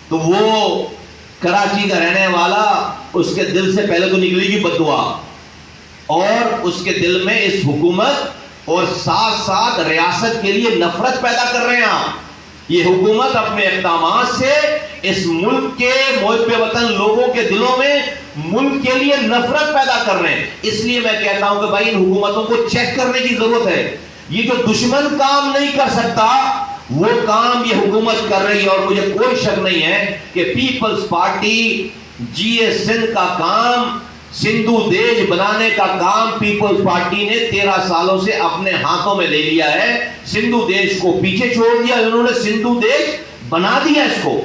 تو وہ کراچی کا رہنے والا, اس کے دل سے پہلے تو نکلے گی بد دعا, اور اس کے دل میں اس حکومت اور ساتھ ساتھ ریاست کے لیے نفرت پیدا کر رہے ہیں. یہ حکومت اپنے اقدامات سے اس ملک کے محب وطن لوگوں کے دلوں میں ملک کے لیے نفرت پیدا کر رہے ہیں. اس لیے میں کہتا ہوں کہ بھائی ان حکومتوں کو چیک کرنے کی ضرورت ہے. یہ جو دشمن کام نہیں کر سکتا وہ کام یہ حکومت کر رہی ہے. اور مجھے کوئی شک نہیں ہے کہ پیپلز پارٹی جی اے سندھ کا کام, سندھو دیش بنانے کا کام پیپلز پارٹی نے 13 سالوں سے اپنے ہاتھوں میں لے لیا ہے. سندھو دیش کو پیچھے چھوڑ دیا, انہوں نے سندھو دیش بنا دیا, اس کو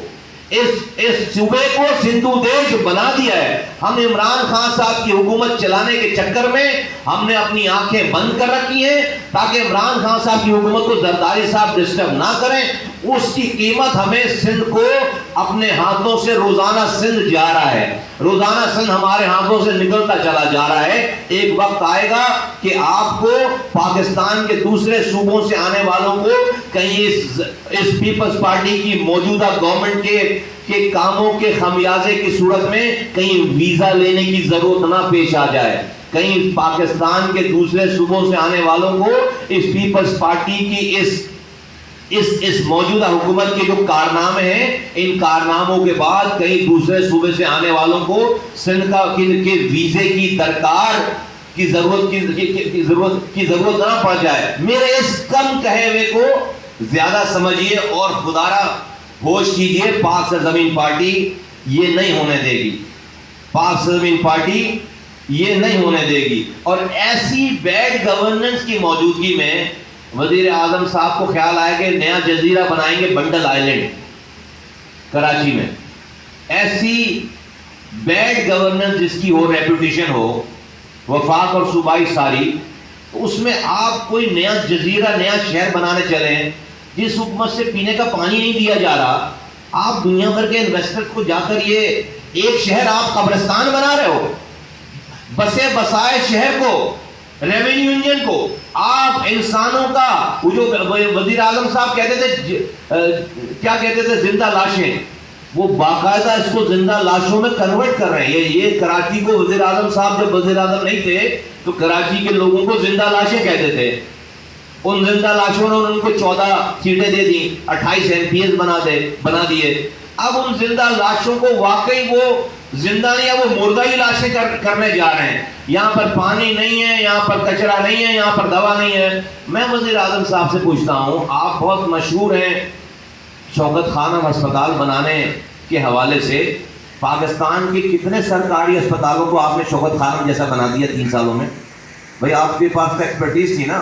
اس صوبے کو سندھو دیش بنا دیا ہے. ہم عمران خان صاحب کی حکومت چلانے کے چکر میں ہم نے اپنی آنکھیں بند کر رکھی ہیں تاکہ عمران خان صاحب کی حکومت کو زرداری صاحب ڈسٹرب نہ کریں. اس کی قیمت ہمیں سندھ کو اپنے ہاتھوں سے روزانہ سندھ جا رہا ہے, روزانہ سندھ ہمارے ہاتھوں سے نکلتا چلا جا رہا ہے. ایک وقت آئے گا کہ آپ کو پاکستان کے دوسرے صوبوں سے آنے والوں کو کہیں اس پیپلز پارٹی کی موجودہ گورنمنٹ کے کاموں کے خمیازے کی صورت میں کہیں ویزا لینے کی ضرورت نہ پیش آ جائے. کہیں پاکستان کے دوسرے صوبوں سے آنے والوں کو اس پیپلز پارٹی کی اس موجودہ حکومت کے جو کارنامے ہیں, ان کارناموں کے بعد کہیں دوسرے صوبے سے آنے والوں کو سندھ کے ویزے کی درکار کی ضرورت نہ پڑ جائے. میرے اس کم کہے ہوئے کو زیادہ سمجھیے اور خدارہ ہوش کیجیے. پاک سرزمین پارٹی یہ نہیں ہونے دے گی, پاک سرزمین پارٹی یہ نہیں ہونے دے گی. اور ایسی بیڈ گورننس کی موجودگی میں وزیر اعظم صاحب کو خیال آیا کہ نیا جزیرہ بنائیں گے بنڈل آئلینڈ کراچی میں. ایسی بیڈ گورننس جس کی ہو, ریپوٹیشن ہو وفاق اور صوبائی ساری, تو اس میں آپ کوئی نیا جزیرہ نیا شہر بنانے چلیں جس حکومت سے پینے کا پانی نہیں دیا جا رہا. آپ دنیا بھر کے انویسٹر کو جا کر یہ ایک شہر آپ قبرستان بنا رہے ہو, بسے بسائے شہر کو, ریونیو انجن کو آپ انسانوں کا, وہ جو وزیر اعظم صاحب کہتے تھے کیا کہتے تھے زندہ لاشیں, وہ باقاعدہ اس کو زندہ لاشوں میں کنورٹ کر رہے ہیں. یہ کراچی کو وزیر اعظم صاحب جب وزیر اعظم نہیں تھے تو کراچی کے لوگوں کو زندہ لاشیں کہتے تھے. ان زندہ لاشوں نے ان کو 14 سیٹیں دے دی, 28 MPs بنا دیے. اب ان زندہ لاشوں کو واقعی وہ زندہ نہیں ہے, وہ مردہ ہی لاشیں کرنے جا رہے ہیں. یہاں پر پانی نہیں ہے, یہاں پر کچرا نہیں ہے, یہاں پر دوا نہیں ہے. میں وزیر اعظم صاحب سے پوچھتا ہوں, آپ بہت مشہور ہیں شوکت خانم ہسپتال بنانے کے حوالے سے. پاکستان کے کتنے سرکاری اسپتالوں کو آپ نے شوکت خانم جیسا بنا دیا 3 سالوں میں؟ بھائی آپ کے پاس تو ایکسپرٹیز تھی نا,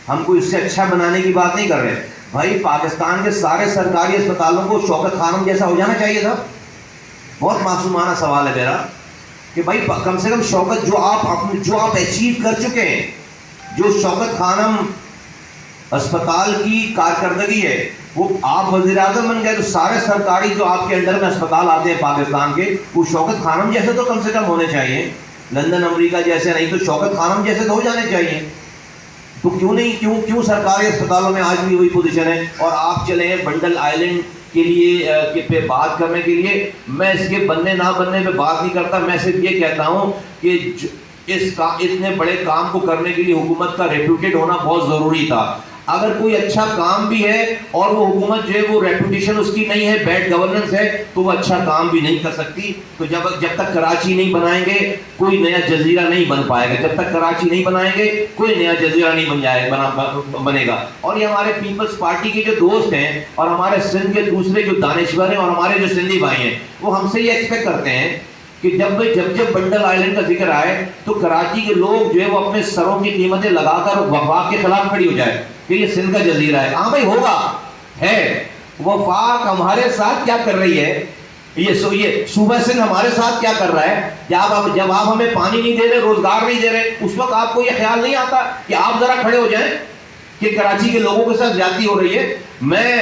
ہم کو اس سے اچھا بنانے کی بات نہیں کر رہے. بھائی پاکستان کے سارے سرکاری اسپتالوں کو شوکت خانم جیسا ہو جانا چاہیے تھا. بہت معصومانہ سوال ہے میرا کہ بھائی کم سے کم شوکت جو آپ اچیو کر چکے ہیں, جو شوکت خانم اسپتال کی کارکردگی ہے, وہ آپ وزیر اعظم بن گئے تو سارے سرکاری جو آپ کے انڈر میں اسپتال آتے ہیں پاکستان کے, وہ شوکت خانم جیسے تو کم سے کم ہونے چاہیے. لندن امریکہ جیسے نہیں تو شوکت خانم جیسے تو ہو جانے چاہیے. تو کیوں سرکاری اسپتالوں میں آج بھی وہی پوزیشن ہے؟ اور آپ چلے ہیں بنڈل آئلینڈ کے لیے پہ بات کرنے کے لیے. میں اس کے بننے نہ بننے پہ بات نہیں کرتا, میں صرف یہ کہتا ہوں کہ اتنے بڑے کام کو کرنے کے لیے حکومت کا ریپیوٹیڈ ہونا بہت ضروری تھا. اگر کوئی اچھا کام بھی ہے اور وہ حکومت جو ہے وہ ریپوٹیشن اس کی نہیں ہے, بیڈ گورننس ہے, تو وہ اچھا کام بھی نہیں کر سکتی. تو جب تک کراچی نہیں بنائیں گے کوئی نیا جزیرہ نہیں بن پائے گا. جب تک کراچی نہیں بنائیں گے کوئی نیا جزیرہ نہیں بنے گا. اور یہ ہمارے پیپلز پارٹی کے جو دوست ہیں اور ہمارے سندھ کے دوسرے جو دانشور ہیں اور ہمارے جو سندھی بھائی ہیں, وہ ہم سے یہ ایکسپیکٹ کرتے ہیں کہ جب بنڈل آئلینڈ کا ذکر آئے تو کراچی کے لوگ جو ہے وہ اپنے سروں کی قیمتیں لگا کر وفاق کے خلاف کھڑی ہو جائے کہ یہ سندھ کا جزیرہ ہے. ہاں بھائی ہوگا, ہے, وفاق ہمارے ساتھ کیا کر رہی ہے؟ یہ صوبہ سندھ ہمارے ساتھ کیا کر رہا ہے؟ جب آپ ہمیں پانی نہیں دے رہے، روزگار نہیں دے رہے، اس وقت آپ کو یہ خیال نہیں آتا کہ آپ ذرا کھڑے ہو جائیں کہ کراچی کے لوگوں کے ساتھ زیادتی ہو رہی ہے؟ میں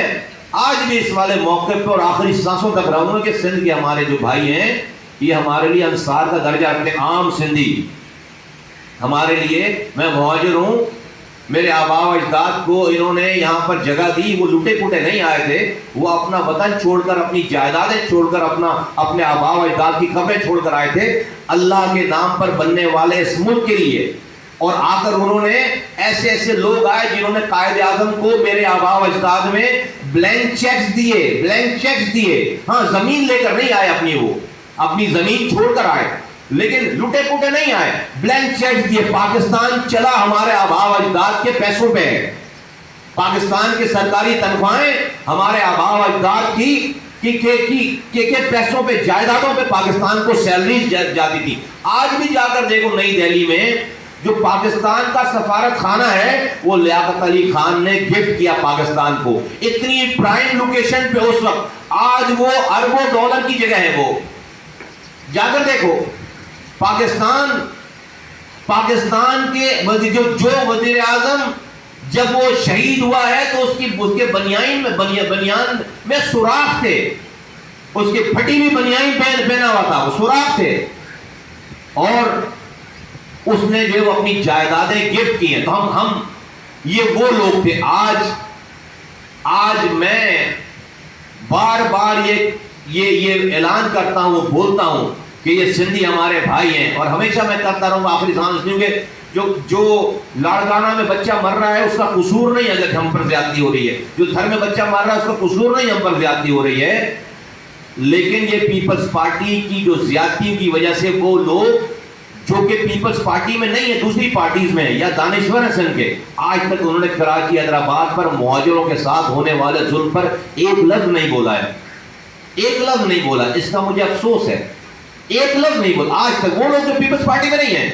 آج بھی اس والے موقع پہ اور آخری سانسوں تک رہوں گا کہ سندھ کے ہمارے جو بھائی ہیں یہ ہمارے لیے انصار کا درجہ رکھتے ہیں، عام سندھی ہمارے لیے. میں مہاجر ہوں، میرے آبا و اجداد کو انہوں نے یہاں پر جگہ دی، وہ لوٹے پوٹے نہیں آئے تھے، وہ اپنا وطن چھوڑ کر، اپنی جائیدادیں چھوڑ کر، اپنے آبا و اجداد کی قبریں چھوڑ کر آئے تھے اللہ کے نام پر بننے والے اس ملک کے لیے. اور آ کر انہوں نے ایسے ایسے لوگ آئے جنہوں نے قائد اعظم کو میرے آبا و اجداد میں بلینک چیکس دیے. ہاں زمین لے کر نہیں آئے اپنی، وہ اپنی زمین چھوڑ کر آئے، لیکن لٹے پوٹے نہیں آئے، بلینک چیک دیے. پاکستان چلا ہمارے آبا و اجداد کے پیسوں پہ ہے. پاکستان کی سرکاری تنخواہیں ہمارے آبا و اجداد کی پیسوں پہ، جائیدادوں پہ پاکستان کو سیلریز جاتی تھی. آج بھی جا کر دیکھو نئی دہلی میں جو پاکستان کا سفارت خانہ ہے وہ لیاقت علی خان نے گفٹ کیا پاکستان کو، اتنی پرائم لوکیشن پہ اس وقت. آج وہ اربوں ڈالر کی جگہ ہے، وہ جا کر دیکھو. پاکستان کے جو وزیر اعظم جب وہ شہید ہوا ہے تو اس کے بنیان میں سوراخ تھے، اس کے پھٹی ہوئی بنیان پہنا ہوا تھا، وہ سوراخ تھے، اور اس نے جو اپنی جائیدادیں گفٹ کی ہیں. تو ہم یہ وہ لوگ تھے. آج میں بار بار یہ اعلان کرتا ہوں، بولتا ہوں کہ یہ سندھی ہمارے بھائی ہیں، اور ہمیشہ میں کرتا رہوں گا آخری سانس لوں گے. جو لاڑکانہ میں بچہ مر رہا ہے اس کا قصور نہیں اگر ہم پر زیادتی ہو رہی ہے، جو گھر میں بچہ مر رہا ہے اس کا قصور نہیں ہم پر زیادتی ہو رہی ہے، لیکن یہ پیپلز پارٹی کی جو زیادتی کی وجہ سے وہ لوگ جو کہ پیپلز پارٹی میں نہیں ہے، دوسری پارٹیز میں یا دانشور ہیں سندھ کے، آج تک انہوں نے کراچی حیدرآباد پر مہاجروں کے ساتھ ہونے والے ظلم پر ایک لفظ نہیں بولا ہے، ایک لفظ نہیں بولا. اس کا مجھے افسوس ہے، ایک لفظ نہیں بولا آج تک. وہ لوگ جو پیپلز پارٹی میں نہیں ہیں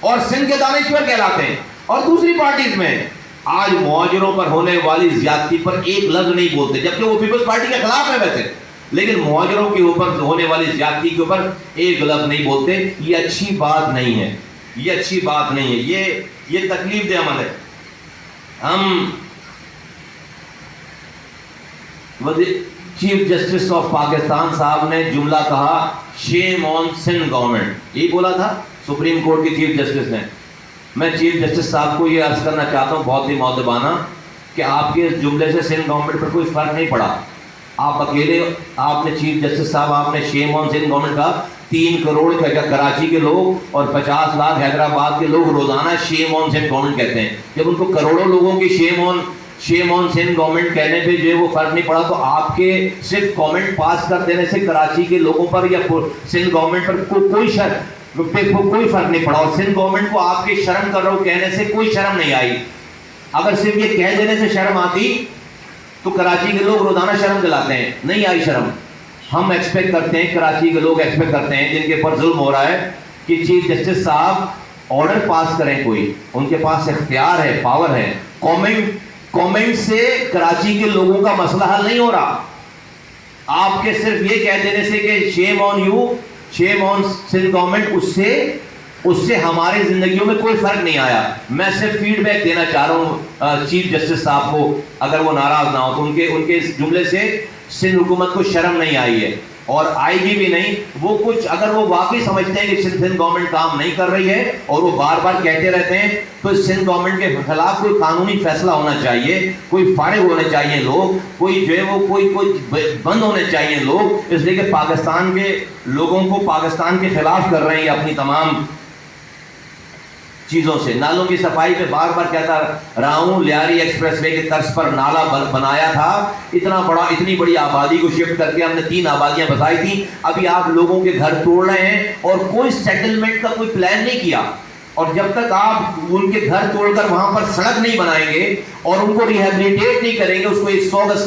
اور سندھ کے دانشور کہلاتے ہیں اور دوسری پارٹیز میں، آج مہاجروں پر ہونے والی زیادتی پر ایک لفظ نہیں بولتے، جبکہ وہ پیپلز پارٹی کے خلاف ہے ویسے، لیکن مہاجروں کے اوپر ہونے والی زیادتی کے اوپر ایک لفظ نہیں بولتے. یہ اچھی بات نہیں ہے، یہ اچھی بات نہیں ہے، یہ تکلیف دہ عمل ہے. ہم چیف جسٹس آف پاکستان صاحب نے جملہ کہا، شیم آن سندھ گورنمنٹ، یہی بولا تھا سپریم کورٹ کے چیف جسٹس نے. میں چیف جسٹس صاحب کو یہ عرض کرنا چاہتا ہوں بہت ہی مؤدبانہ کہ آپ کے اس جملے سے سندھ گورنمنٹ پر کوئی فرق نہیں پڑا. آپ اکیلے، آپ نے چیف جسٹس صاحب آپ نے شیم آن سندھ گورنمنٹ کا 3 کروڑ کراچی کے لوگ اور 50 لاکھ حیدرآباد کے لوگ روزانہ شیم آن سندھ گورنمنٹ کہتے ہیں. جب ان کو کروڑوں لوگوں کی شیم آن سندھ گورنمنٹ کہنے پہ جو وہ فرق نہیں پڑا، تو آپ کے صرف کامنٹ پاس کر دینے سے کراچی کے لوگوں پر یا سندھ گورنمنٹ پر کوئی فرق نہیں پڑا. اور سندھ گورنمنٹ کو آپ کے شرم کر رہا ہوں کہنے سے کوئی شرم نہیں آئی. اگر صرف یہ کہہ دینے سے شرم آتی تو کراچی کے لوگ روزانہ شرم دلاتے ہیں، نہیں آئی شرم. ہم ایکسپیکٹ کرتے ہیں، کراچی کے لوگ ایکسپیکٹ کرتے ہیں جن کے پر ظلم ہو رہا ہے کہ چیف جسٹس صاحب آرڈر پاس کریں، کوئی ان کے پاس اختیار ہے، پاور ہے. کامنٹ سے کراچی کے لوگوں کا مسئلہ حل نہیں ہو رہا. آپ کے صرف یہ کہہ دینے سے کہ shame on you, shame on Sindh government, اس سے ہماری زندگیوں میں کوئی فرق نہیں آیا. میں صرف فیڈ بیک دینا چاہ رہا ہوں چیف جسٹس صاحب کو، اگر وہ ناراض نہ ہو تو ان کے اس جملے سے سندھ حکومت کو شرم نہیں آئی ہے اور آئے گی بھی نہیں. وہ کچھ اگر وہ واقعی سمجھتے ہیں کہ سندھ گورنمنٹ کام نہیں کر رہی ہے اور وہ بار بار کہتے رہتے ہیں، تو سندھ گورنمنٹ کے خلاف کوئی قانونی فیصلہ ہونا چاہیے، کوئی فارغ ہونے چاہیے لوگ، کوئی جو ہے وہ کوئی بند ہونے چاہیے لوگ، اس لیے کہ پاکستان کے لوگوں کو پاکستان کے خلاف کر رہے ہیں اپنی تمام چیزوں سے. نالوں کی صفائی پہ بار بار کہتا رہا ہوں، لیاری ایکسپریس وے کے طرز پر نالا بنایا تھا، اتنی بڑی آبادی کو شفٹ کر کے ہم نے 3 آبادیاں بسائی تھیں. ابھی آپ لوگوں کے گھر توڑ رہے ہیں اور کوئی سیٹلمنٹ کا کوئی پلان نہیں کیا. اور جب تک آپ ان کے گھر توڑ کر وہاں پر سڑک نہیں بنائیں گے اور ان کو ریہیبلیٹیٹ نہیں کریں گے، اس کو 100 گز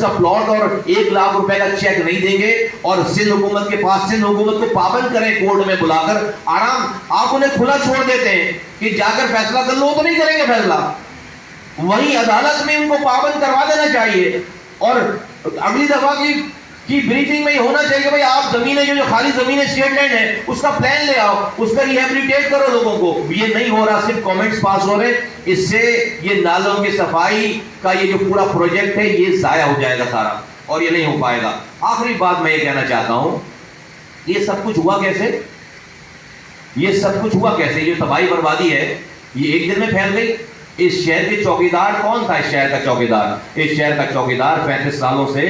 کا پلاٹ اور 1 لاکھ روپے کا چیک نہیں دیں گے، اور سندھ حکومت کے پاس، سندھ حکومت کو پابند کریں کورٹ میں بلا کر، آرام آپ انہیں کھلا چھوڑ دیتے ہیں کہ جا کر فیصلہ کر لو، تو نہیں کریں گے فیصلہ. وہی عدالت میں ان کو پابند کروا دینا چاہیے، اور اگلی دفعہ کی بریفنگ میں یہ ہونا چاہیے کہ بھائی آپ زمینیں جو خالی زمینیں اسٹیٹ لینڈ ہے اس کا پلان لے آؤ، اس کا ریہیبلیٹیٹ کرو لوگوں کو۔ یہ نہیں ہو رہا، صرف کامنٹس پاس ہو رہے، اس سے یہ نالوں کی صفائی کا یہ جو پورا پروجیکٹ ہے یہ ضائع ہو جائے گا سارا، اور یہ نہیں ہو پائے گا۔ آخری بات میں یہ کہنا چاہتا ہوں، یہ سب کچھ ہوا کیسے؟ یہ سب کچھ ہوا کیسے؟ یہ تباہی بربادی ہے یہ ایک دن میں پھیل گئی۔ اس شہر کے چوکیدار کون تھا؟ اس شہر کا چوکیدار، اس شہر کا چوکیدار 35 سالوں سے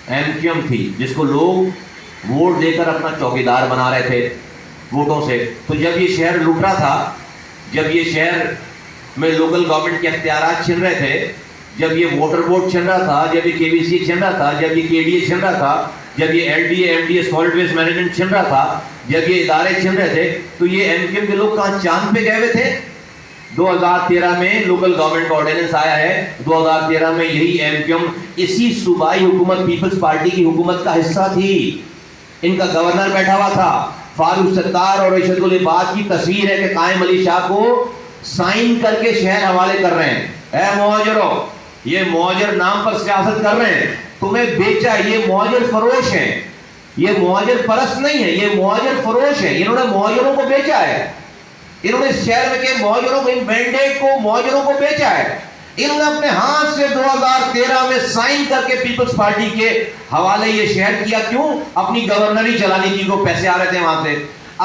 ایم کیو ایم تھی، جس کو لوگ ووٹ دے کر اپنا چوکیدار بنا رہے تھے ووٹوں سے۔ تو جب یہ شہر لوٹ رہا تھا، جب یہ شہر میں لوکل گورنمنٹ کے اختیارات چھن رہے تھے، جب یہ واٹر بورڈ چھن رہا تھا، جب یہ کے بی سی چھن رہا تھا، جب یہ کے ڈی اے چھن رہا تھا، جب یہ L D A M D A salt waste management چھن رہا تھا، جب یہ ادارے چھن رہے تھے، تو یہ ایم کیو ایم کے لوگ کہاں چاند پہ گئے ہوئے تھے؟ 2013 میں لوکل گورنمنٹ کا آرڈیننس آیا ہے، 2013 میں یہی ایم کیو ایم اسی صوبائی حکومت پیپلز پارٹی کی حکومت کا حصہ تھی۔ ان کا گورنر بیٹھا ہوا تھا، فاروق ستار اور رشید العباد کی تصویر ہے کہ قائم علی شاہ کو سائن کر کے شہر حوالے کر رہے ہیں۔ اے مہاجرو، یہ مہاجر نام پر سیاست کر رہے ہیں، تمہیں بیچا، یہ مہاجر فروش ہیں، یہ مہاجر پرست نہیں ہے، یہ مہاجر فروش ہیں۔ انہوں نے مہاجروں کو بیچا ہے، انہوں نے اس شہر میں کے مہاجروں کو، ان مینڈیٹ کو مہاجروں کو بیچا ہے۔ انہوں نے اپنے ہاتھ سے 2013 میں سائن کر کے پیپلز پارٹی کے حوالے یہ شہر کیا۔ کیوں؟ اپنی گورنری چلانی تھی، کو پیسے آ رہے تھے وہاں سے،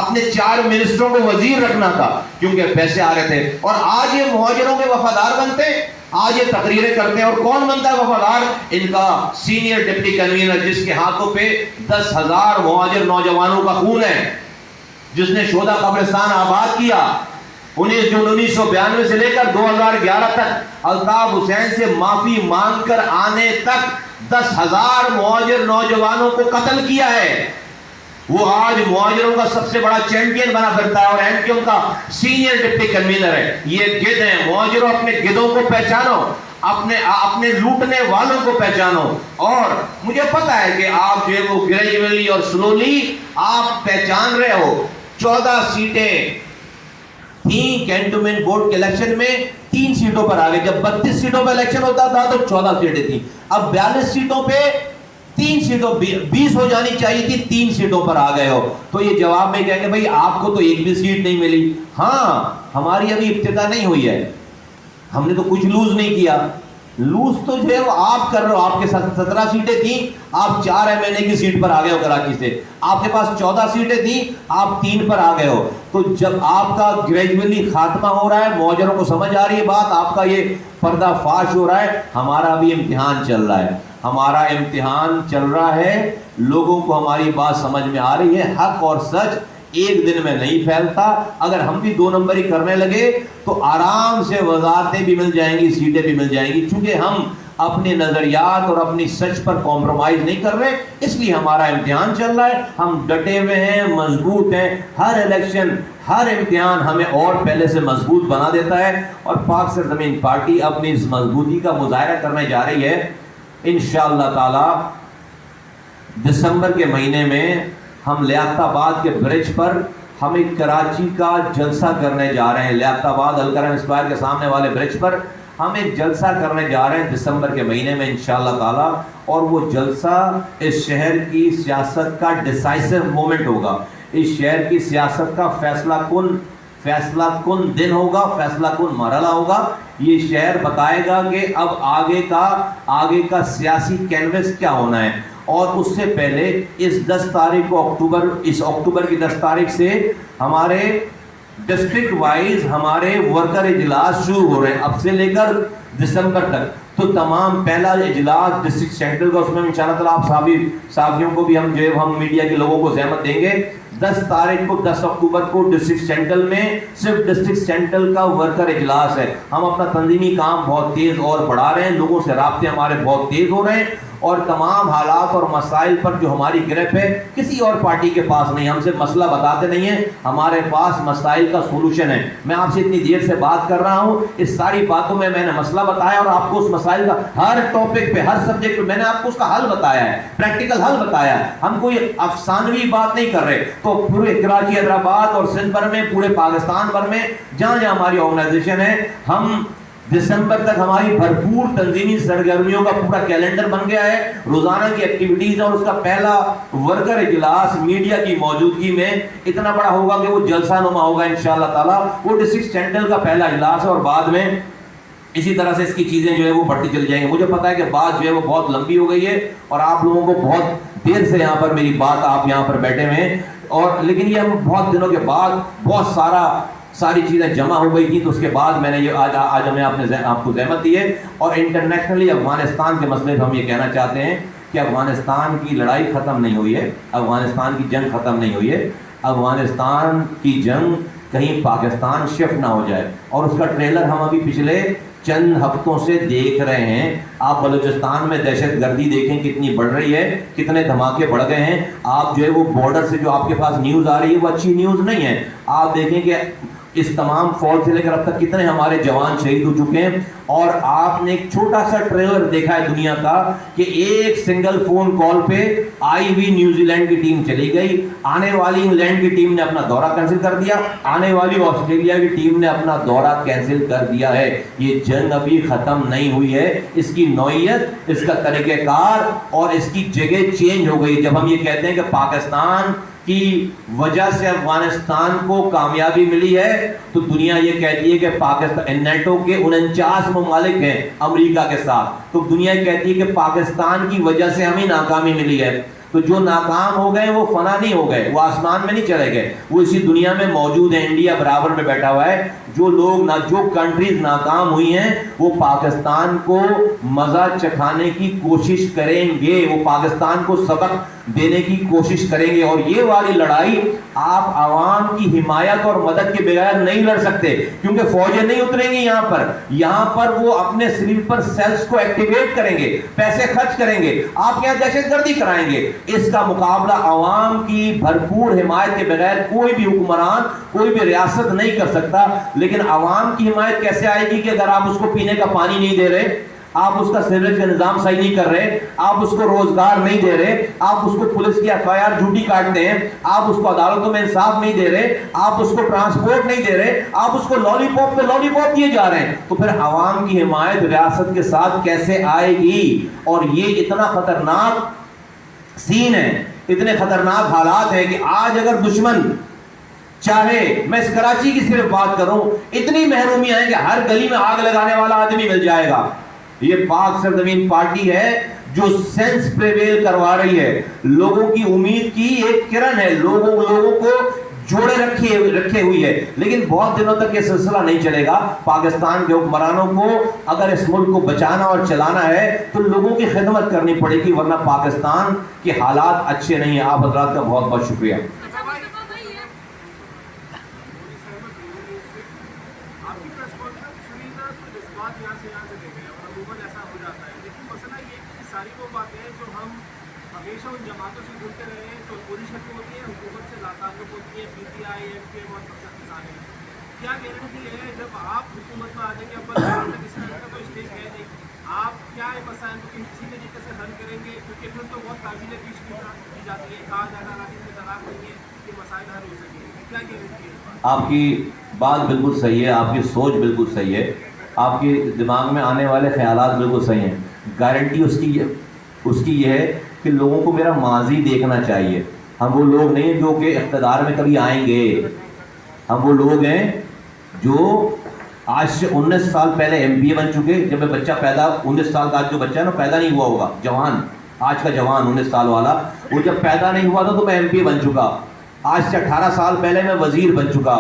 اپنے 4 منسٹروں کو وزیر رکھنا تھا کیونکہ پیسے آ رہے تھے۔ اور آج یہ مہاجروں کے وفادار بنتے ہیں، آج یہ تقریریں کرتے ہیں، اور کون بنتا ہے وفادار؟ ان کا سینئر ڈپٹی کنوینر، جس کے ہاتھوں پہ 10,000 مہاجر نوجوانوں کا خون ہے، جس نے شہداء قبرستان آباد کیا 19 جون 1992 سے لے کر 2011 تک، الطاف حسین سے معافی مانگ کر آنے تک 10,000 مہاجر نوجوانوں کو قتل کیا ہے۔ وہ آج مہاجروں کا سب سے بڑا چیمپئن بنا پھرتا ہے اور ایم کیو ایم کا سینئر ڈپٹی کنوینر ہے۔ یہ گدھ ہیں، مہاجروں اپنے گدھوں کو پہچانو، اپنے لوٹنے والوں کو پہچانو۔ اور مجھے پتا ہے کہ آپ جو ہے وہ گریجولی اور سلولی آپ پہچان رہے ہو۔ 14 سیٹیں تھیں کینٹونمنٹ بورڈ کے الیکشن میں، 3 سیٹوں پر آگئے۔ جب 32 سیٹوں پر الیکشن ہوتا تھا تو 14 سیٹیں تھیں، اب 42 سیٹوں پہ 3 سیٹوں 20 ہو جانی چاہیے تھی، 3 سیٹوں پر آ گئے ہو۔ تو یہ جواب میں کہیں گے بھائی آپ کو تو ایک بھی سیٹ نہیں ملی۔ ہاں، ہماری ابھی ابتدا نہیں ہوئی ہے، ہم نے تو کچھ لوز نہیں کیا۔ لوز تو جو ہے وہ آپ کر رہے ہو، آپ کے ساتھ 17 سیٹیں تھیں، آپ 4 ایم این اے کی سیٹ پر آ گئے ہو کراچی سے، آپ کے پاس 14 سیٹیں تھیں، آپ 3 پر آ گئے ہو۔ تو جب آپ کا گریجولی خاتمہ ہو رہا ہے، مہاجروں کو سمجھ آ رہی ہے بات، آپ کا یہ پردہ فاش ہو رہا ہے، ہمارا ابھی امتحان چل رہا ہے، ہمارا امتحان چل رہا ہے، لوگوں کو ہماری بات سمجھ میں آ رہی ہے۔ حق اور سچ ایک دن میں نہیں پھیلتا، اگر ہم بھی 2 نمبری کرنے لگے تو آرام سے وزارتیں بھی مل جائیں گی، سیٹیں بھی مل جائیں گی، چونکہ ہم اپنے نظریات اور اپنی سچ پر کمپرومائز نہیں کر رہے، اس لیے ہمارا امتحان چل رہا ہے۔ ہم ڈٹے ہوئے ہیں، مضبوط ہیں، ہر الیکشن، ہر امتحان ہمیں اور پہلے سے مضبوط بنا دیتا ہے، اور پاک سرزمین پارٹی اپنی اس مضبوطی کا مظاہرہ کرنے جا رہی ہے۔ انشاءاللہ تعالی دسمبر کے مہینے میں ہم لیاقت آباد کے برج پر ہم ایک کراچی کا جلسہ کرنے جا رہے ہیں۔ لیاقت آباد الکرم اسکوائر کے سامنے والے برج پر ہم ایک جلسہ کرنے جا رہے ہیں دسمبر کے مہینے میں انشاءاللہ تعالی، اور وہ جلسہ اس شہر کی سیاست کا ڈیسائسو مومنٹ ہوگا، اس شہر کی سیاست کا فیصلہ کن دن ہوگا، فیصلہ کن مرحلہ ہوگا۔ یہ شہر بتائے گا کہ اب آگے کا سیاسی کینوس کیا ہونا ہے۔ اور اس سے پہلے اس 10 تاریخ کو اکتوبر کی 10 تاریخ سے ہمارے ڈسٹرکٹ وائز ہمارے ورکر اجلاس شروع ہو رہے ہیں، اب سے لے کر دسمبر تک۔ تو تمام پہلا اجلاس ڈسٹرکٹ سینٹرل کا، اس میں انشاءاللہ تعالیٰ آپ صحافیوں کو بھی ہم میڈیا کے لوگوں کو زحمت دیں گے۔ 10 تاریخ کو 10 اکتوبر کو ڈسٹرکٹ سینٹرل میں صرف ڈسٹرکٹ سینٹرل کا ورکر اجلاس ہے۔ ہم اپنا تنظیمی کام بہت تیز اور بڑھا رہے ہیں، لوگوں سے رابطے ہمارے بہت تیز ہو رہے ہیں، اور تمام حالات اور مسائل پر جو ہماری گرفت ہے کسی اور پارٹی کے پاس نہیں، ہم صرف مسئلہ بتاتے نہیں ہیں، ہمارے پاس مسائل کا سولوشن ہے۔ میں آپ سے اتنی دیر سے بات کر رہا ہوں، اس ساری باتوں میں نے مسئلہ بتایا، اور آپ کو اس مسائل کا ہر ٹاپک پہ، ہر سبجیکٹ پہ میں نے آپ کو اس کا حل بتایا ہے، پریکٹیکل حل بتایا ہے۔ ہم کوئی افسانوی بات نہیں کر رہے۔ تو پورے کراچی، حیدرآباد اور سندھ بھر میں، پورے پاکستان بھر میں جہاں جہاں ہماری آرگنائزیشن ہے، ہم دسمبر تک ہماری بھرپور تنظیمی سرگرمیوں کا پورا کیلنڈر بن گیا ہے، روزانہ کی ایکٹیویٹیز، اور اس کا پہلا ورکر اجلاس میڈیا کی موجودگی میں اتنا بڑا ہوگا کہ وہ جلسہ نما ہوگا انشاءاللہ تعالیٰ. وہ ڈسٹرکٹ سینٹرل کا پہلا اجلاس ہے، اور بعد میں اسی طرح سے اس کی چیزیں جو ہے وہ بڑھتی چلی جائیں گی. مجھے پتا ہے کہ بات جو ہے وہ بہت لمبی ہو گئی ہے اور آپ لوگوں کو بہت دیر سے یہاں پر میری بات آپ یہاں پر بیٹھے ہوئے ہیں، اور لیکن یہ ہم بہت دنوں کے بعد بہت ساری چیزیں جمع ہو گئی تھی، تو اس کے بعد میں نے یہ آج ہمیں آپ کو زحمت دی ہے. اور انٹرنیشنلی افغانستان کے مسئلے پہ ہم یہ کہنا چاہتے ہیں کہ افغانستان کی لڑائی ختم نہیں ہوئی ہے، افغانستان کی جنگ ختم نہیں ہوئی ہے. افغانستان کی جنگ کہیں پاکستان شفٹ نہ ہو جائے، اور اس کا ٹریلر ہم ابھی پچھلے چند ہفتوں سے دیکھ رہے ہیں. آپ بلوچستان میں دہشت گردی دیکھیں کتنی بڑھ رہی ہے، کتنے دھماکے بڑھ گئے ہیں. آپ جو ہے وہ بارڈر سے جو آپ کے پاس نیوز آ رہی ہے وہ اچھی نیوز نہیں ہے. آپ دیکھیں کہ اس تمام فوج سے لے کر اب تک کتنے ہمارے جوان شہید ہو چکے ہیں. اور آپ نے ایک چھوٹا سا ٹریلر دیکھا ہے دنیا کا کہ ایک سنگل فون کال پہ آئی ہوئی نیوزی لینڈ کی ٹیم چلی گئی، آنے والی انگلینڈ کی ٹیم نے اپنا دورہ کینسل کر دیا، آنے والی آسٹریلیا کی ٹیم نے اپنا دورہ کینسل کر دیا ہے. یہ جنگ ابھی ختم نہیں ہوئی ہے، اس کی نوعیت، اس کا طریقہ کار اور اس کی جگہ چینج ہو گئی. جب ہم یہ کہتے ہیں کہ پاکستان کی وجہ سے افغانستان کو کامیابی ملی ہے، تو دنیا یہ کہتی ہے کہ پاکستان نیٹو کے 49 ممالک ہیں امریکہ کے ساتھ، تو دنیا کہتی ہے کہ پاکستان کی وجہ سے ہمیں ناکامی ملی ہے. تو جو ناکام ہو گئے وہ فنا نہیں ہو گئے، وہ آسمان میں نہیں چلے گئے، وہ اسی دنیا میں موجود ہیں. انڈیا برابر میں بیٹھا ہوا ہے. جو کنٹریز ناکام ہوئی ہیں وہ پاکستان کو مزہ چکھانے کی کوشش کریں گے، وہ پاکستان کو سبق دینے کی کوشش کریں گے. اور یہ والی لڑائی آپ عوام کی حمایت اور مدد کے بغیر نہیں لڑ سکتے، کیونکہ فوجیں نہیں اتریں گی یہاں پر وہ اپنے سلیپر سیلز کو ایکٹیویٹ کریں گے، پیسے خرچ کریں گے، آپ کے یہاں دہشت گردی کرائیں گے. اس کا مقابلہ عوام کی بھرپور حمایت کے بغیر کوئی بھی حکمران، کوئی بھی ریاست نہیں کر سکتا. لیکن عوام کی حمایت کیسے آئے گی کہ اگر آپ اس کو پینے کا پانی نہیں دے رہے، آپ اس کا سیوریج کا نظام صحیح نہیں کر رہے، آپ اس کو روزگار نہیں دے رہے، آپ اس کو پولیس کی FIR جھوٹی کاٹتے ہیں، آپ اس کو عدالتوں میں انصاف نہیں دے رہے، آپ اس کو ٹرانسپورٹ نہیں دے رہے، آپ اس کو لالی پاپ پہ لالی پاپ دیے جا رہے ہیں، تو پھر عوام کی حمایت ریاست کے ساتھ کیسے آئے گی؟ اور یہ اتنا خطرناک سین ہے، اتنے خطرناک حالات ہیں کہ آج اگر دشمن چاہے، میں اس کراچی کی صرف بات کروں، اتنی محرومیاں ہیں کہ ہر گلی میں آگ لگانے والا آدمی مل جائے گا. یہ پاک سرزمین پارٹی ہے جو سینس پریویل کروا رہی ہے، لوگوں کی امید کی ایک کرن ہے، لوگوں کو جوڑے رکھے ہوئی ہے. لیکن بہت دنوں تک یہ سلسلہ نہیں چلے گا. پاکستان کے حکمرانوں کو اگر اس ملک کو بچانا اور چلانا ہے تو لوگوں کی خدمت کرنی پڑے گی، ورنہ پاکستان کے حالات اچھے نہیں ہیں. آپ حضرات کا بہت بہت شکریہ. ہمیشہ ان جماعتوں سے جڑتے رہے ہیں تو پوزیشن کو ہوتی ہے، حکومت سے لاطاقت ہوتی ہے، PTI MK اور پاکستان ہے. کیا گارنٹی ہے جب آپ حکومت میں آ جائیں گے، اب تک اس طرح کا کوئی اسٹیج ہے نہیں، آپ کیا مسائل کو کسی طریقے سے حل کریں گے؟ کیونکہ پھر تو بہت تعویلیں پیش کی جاتی ہے، کہا جانا راجی سے طلاق نہیں ہے کہ مسائل حل ہو سکیں گے. کیا گارنٹی ہے؟ آپ کی بات بالکل صحیح ہے، آپ کی سوچ بالکل صحیح ہے، آپ کے دماغ میں آنے والے خیالات بالکل صحیح ہیں. گارنٹی اس کی یہ ہے کہ لوگوں کو میرا ماضی دیکھنا چاہیے. ہم وہ لوگ نہیں جو کہ اقتدار میں کبھی آئیں گے، ہم وہ لوگ ہیں جو آج سے 19 سال پہلے MP بن چکے. جب میں بچہ پیدا 19 سال کا آج جو بچہ ہے نا پیدا نہیں ہوا ہوگا، جوان، آج کا جوان 19 سال والا، وہ جب پیدا نہیں ہوا تھا تو میں MP بن چکا. آج سے 18 سال پہلے میں وزیر بن چکا.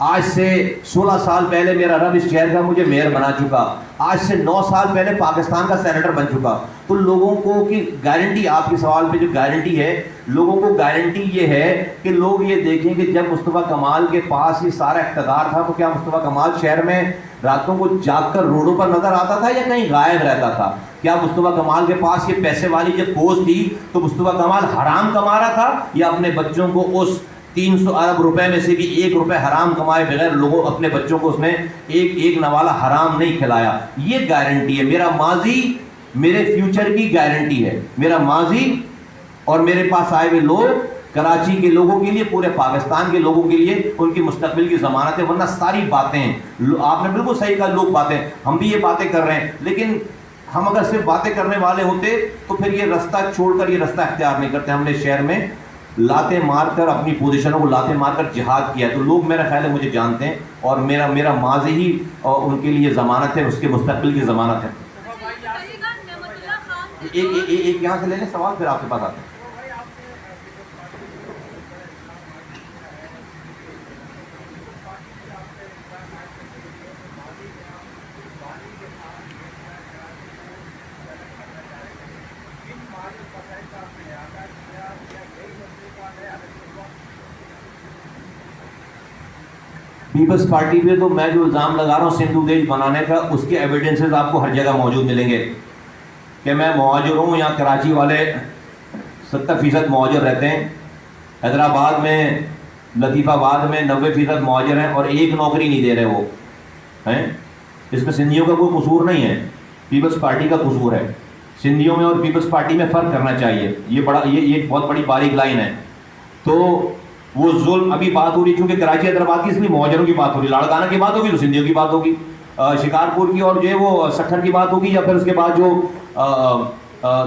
آج سے 16 سال پہلے میرا رب اس شہر کا مجھے میئر بنا چکا. آج سے 9 سال پہلے پاکستان کا سینیٹر بن چکا. تو لوگوں کو کہ گارنٹی، آپ کے سوال پہ جو گارنٹی ہے، لوگوں کو گارنٹی یہ ہے کہ لوگ یہ دیکھیں کہ جب مصطفیٰ کمال کے پاس یہ سارا اقتدار تھا تو کیا مصطفیٰ کمال شہر میں راتوں کو جاگ کر روڈوں پر نظر آتا تھا یا کہیں غائب رہتا تھا؟ کیا مصطفیٰ کمال کے پاس یہ پیسے والی جب پوسٹ تھی تو مصطفیٰ کمال حرام کما رہا تھا یا اپنے بچوں کو اس 300 ارب روپے میں سے بھی 1 روپے حرام کمائے بغیر لوگوں اپنے بچوں کو اس نے ایک نوالا حرام نہیں کھلایا؟ یہ گارنٹی ہے. میرا ماضی میرے فیوچر کی گارنٹی ہے. میرا ماضی اور میرے پاس آئے ہوئے لوگ کراچی کے لوگوں کے لیے, پورے پاکستان کے لوگوں کے لیے ان کی مستقبل کی ضمانت ہے. ورنہ ساری باتیں ہیں, آپ نے بالکل صحیح کہا, لوگ باتیں, ہم بھی یہ باتیں کر رہے ہیں, لیکن ہم اگر صرف باتیں کرنے والے ہوتے تو پھر یہ رستہ چھوڑ کر یہ رستہ اختیار نہیں کرتے. ہم نے شہر میں لاتے مار کر, اپنی پوزیشنوں کو لاتے مار کر جہاد کیا, تو لوگ میرا خیال ہے مجھے جانتے ہیں, اور میرا ماضی ہی ان کے لیے ضمانت ہے, اس کے مستقبل کی ضمانت ہے. ایک یہاں سے لے لیں سوال, پھر آپ کے پاس آتے ہیں. پیپلز پارٹی پہ تو میں جو الزام لگا رہا ہوں سندھو دیش بنانے کا, اس کے ایویڈنسز آپ کو ہر جگہ موجود ملیں گے کہ میں مہاجر ہوں. یہاں کراچی والے 70% مہاجر رہتے ہیں, حیدرآباد میں, لطیف آباد میں 90% مہاجر ہیں, اور ایک نوکری نہیں دے رہے وہ ہیں. اس میں سندھیوں کا کوئی قصور نہیں ہے, پیپلز پارٹی کا قصور ہے. سندھیوں میں اور پیپلز پارٹی میں فرق کرنا چاہیے, یہ بہت بڑی باریک لائن ہے. تو وہ ظلم, ابھی بات ہو رہی چونکہ کراچی حیدرآباد کی, اس لیے مہاجروں کی بات ہو رہی, لاڑکانہ کی بات ہوگی تو سندھیوں کی بات ہوگی, شکارپور کی اور جو ہے وہ سکھر کی بات ہوگی, یا پھر اس کے بعد جو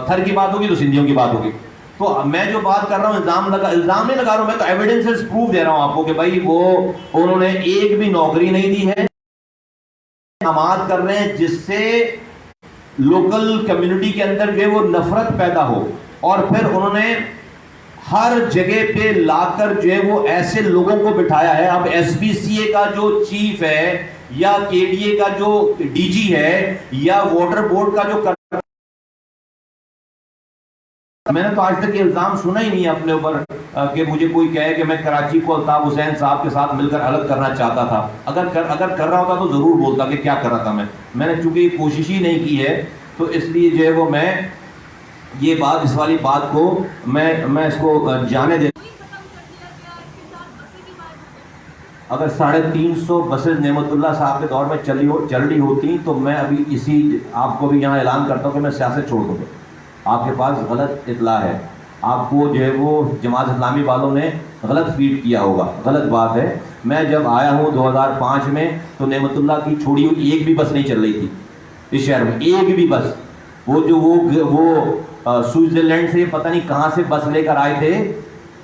تھر کی بات ہوگی تو سندھیوں کی بات ہوگی. تو میں جو بات کر رہا ہوں الزام نہیں لگا رہا ہوں, میں تو ایویڈنسز پروف دے رہا ہوں آپ کو کہ بھائی وہ انہوں نے ایک بھی نوکری نہیں دی ہے. اقدامات کر رہے ہیں جس سے لوکل کمیونٹی کے اندر جو ہے وہ نفرت پیدا ہو, اور پھر انہوں نے ہر جگہ پہ لا کر جو ہے وہ ایسے لوگوں کو بٹھایا ہے. اب ایس پی سی اے کا جو چیف ہے, یا کے ڈی اے کا جو ڈی جی ہے, یا واٹر بورڈ کا جو, میں نے تو آج تک یہ الزام سنا ہی نہیں ہے اپنے اوپر کہ مجھے کوئی کہے کہ میں کراچی کو الطاف حسین صاحب کے ساتھ مل کر الگ کرنا چاہتا تھا. اگر کر رہا ہوتا تو ضرور بولتا کہ کیا کر رہا تھا میں نے چونکہ یہ کوشش ہی نہیں کی ہے, تو اس لیے جو ہے وہ میں یہ بات, اس والی بات کو میں اس کو جانے دے. اگر 350 بسیں نعمت اللہ صاحب کے دور میں چل رہی ہوتی تو میں ابھی اسی آپ کو بھی یہاں اعلان کرتا ہوں کہ میں سیاست چھوڑ دوں گا. آپ کے پاس غلط اطلاع ہے, آپ کو جو ہے وہ جماعت اسلامی والوں نے غلط فیڈ کیا ہوگا, غلط بات ہے. میں جب آیا ہوں 2005 میں تو نعمت اللہ کی چھوڑی ہوئی ایک بھی بس نہیں چل رہی تھی اس شہر میں, ایک بھی بس. وہ سوئٹزرلینڈ سے پتہ نہیں کہاں سے بس لے کر آئے تھے,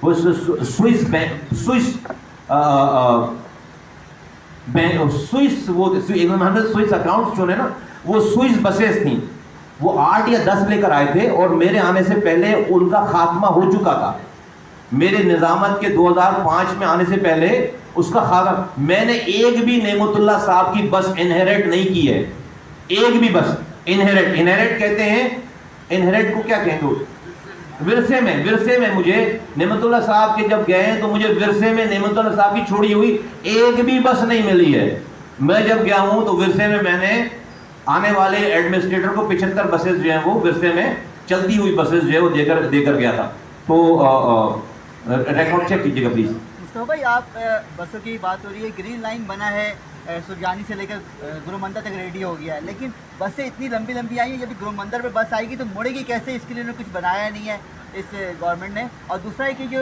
وہ سوئس اکاؤنٹ جو ہے نا, وہ سوئس بسیں تھیں, وہ 8 یا 10 لے کر آئے تھے, اور میرے آنے سے پہلے ان کا خاتمہ ہو چکا تھا. میرے نظامت کے 2005 میں آنے سے پہلے اس کا خاتمہ, میں نے ایک بھی نعمت اللہ صاحب کی بس انہیریٹ نہیں کی ہے, ایک بھی بس. انہیریٹ کہتے ہیں, انہیریٹ کو کیا کہیں گے, ورثے میں مجھے نعمت اللہ صاحب کے جب گئے ہیں تو مجھے ورثے میں نعمت اللہ صاحب کی چھوڑی ہوئی ایک بھی بس نہیں ملی ہے. میں جب گیا ہوں تو ورثے میں نے آنے والے ایڈمنسٹریٹر کو 75 بسیں جو ہیں وہ ورثے میں چلتی ہوئی بسیں جو ہے وہ دے کر گیا تھا. تو ریکارڈ چیک کیجیے گا پلیز. مصطفیٰ بھائی, آپ بسوں کی بات ہو رہی ہے, گرین لائن بنا ہے, سرجانی سے لے کر گرو مندر تک ریڈی ہو گیا ہے, لیکن بسیں اتنی لمبی آئی ہیں, جب گرو مندر پہ بس آئے گی تو مڑے گی کیسے؟ اس کے لیے انہوں نے کچھ بنایا نہیں ہے اس گورنمنٹ نے. اور دوسرا ہے کہ جو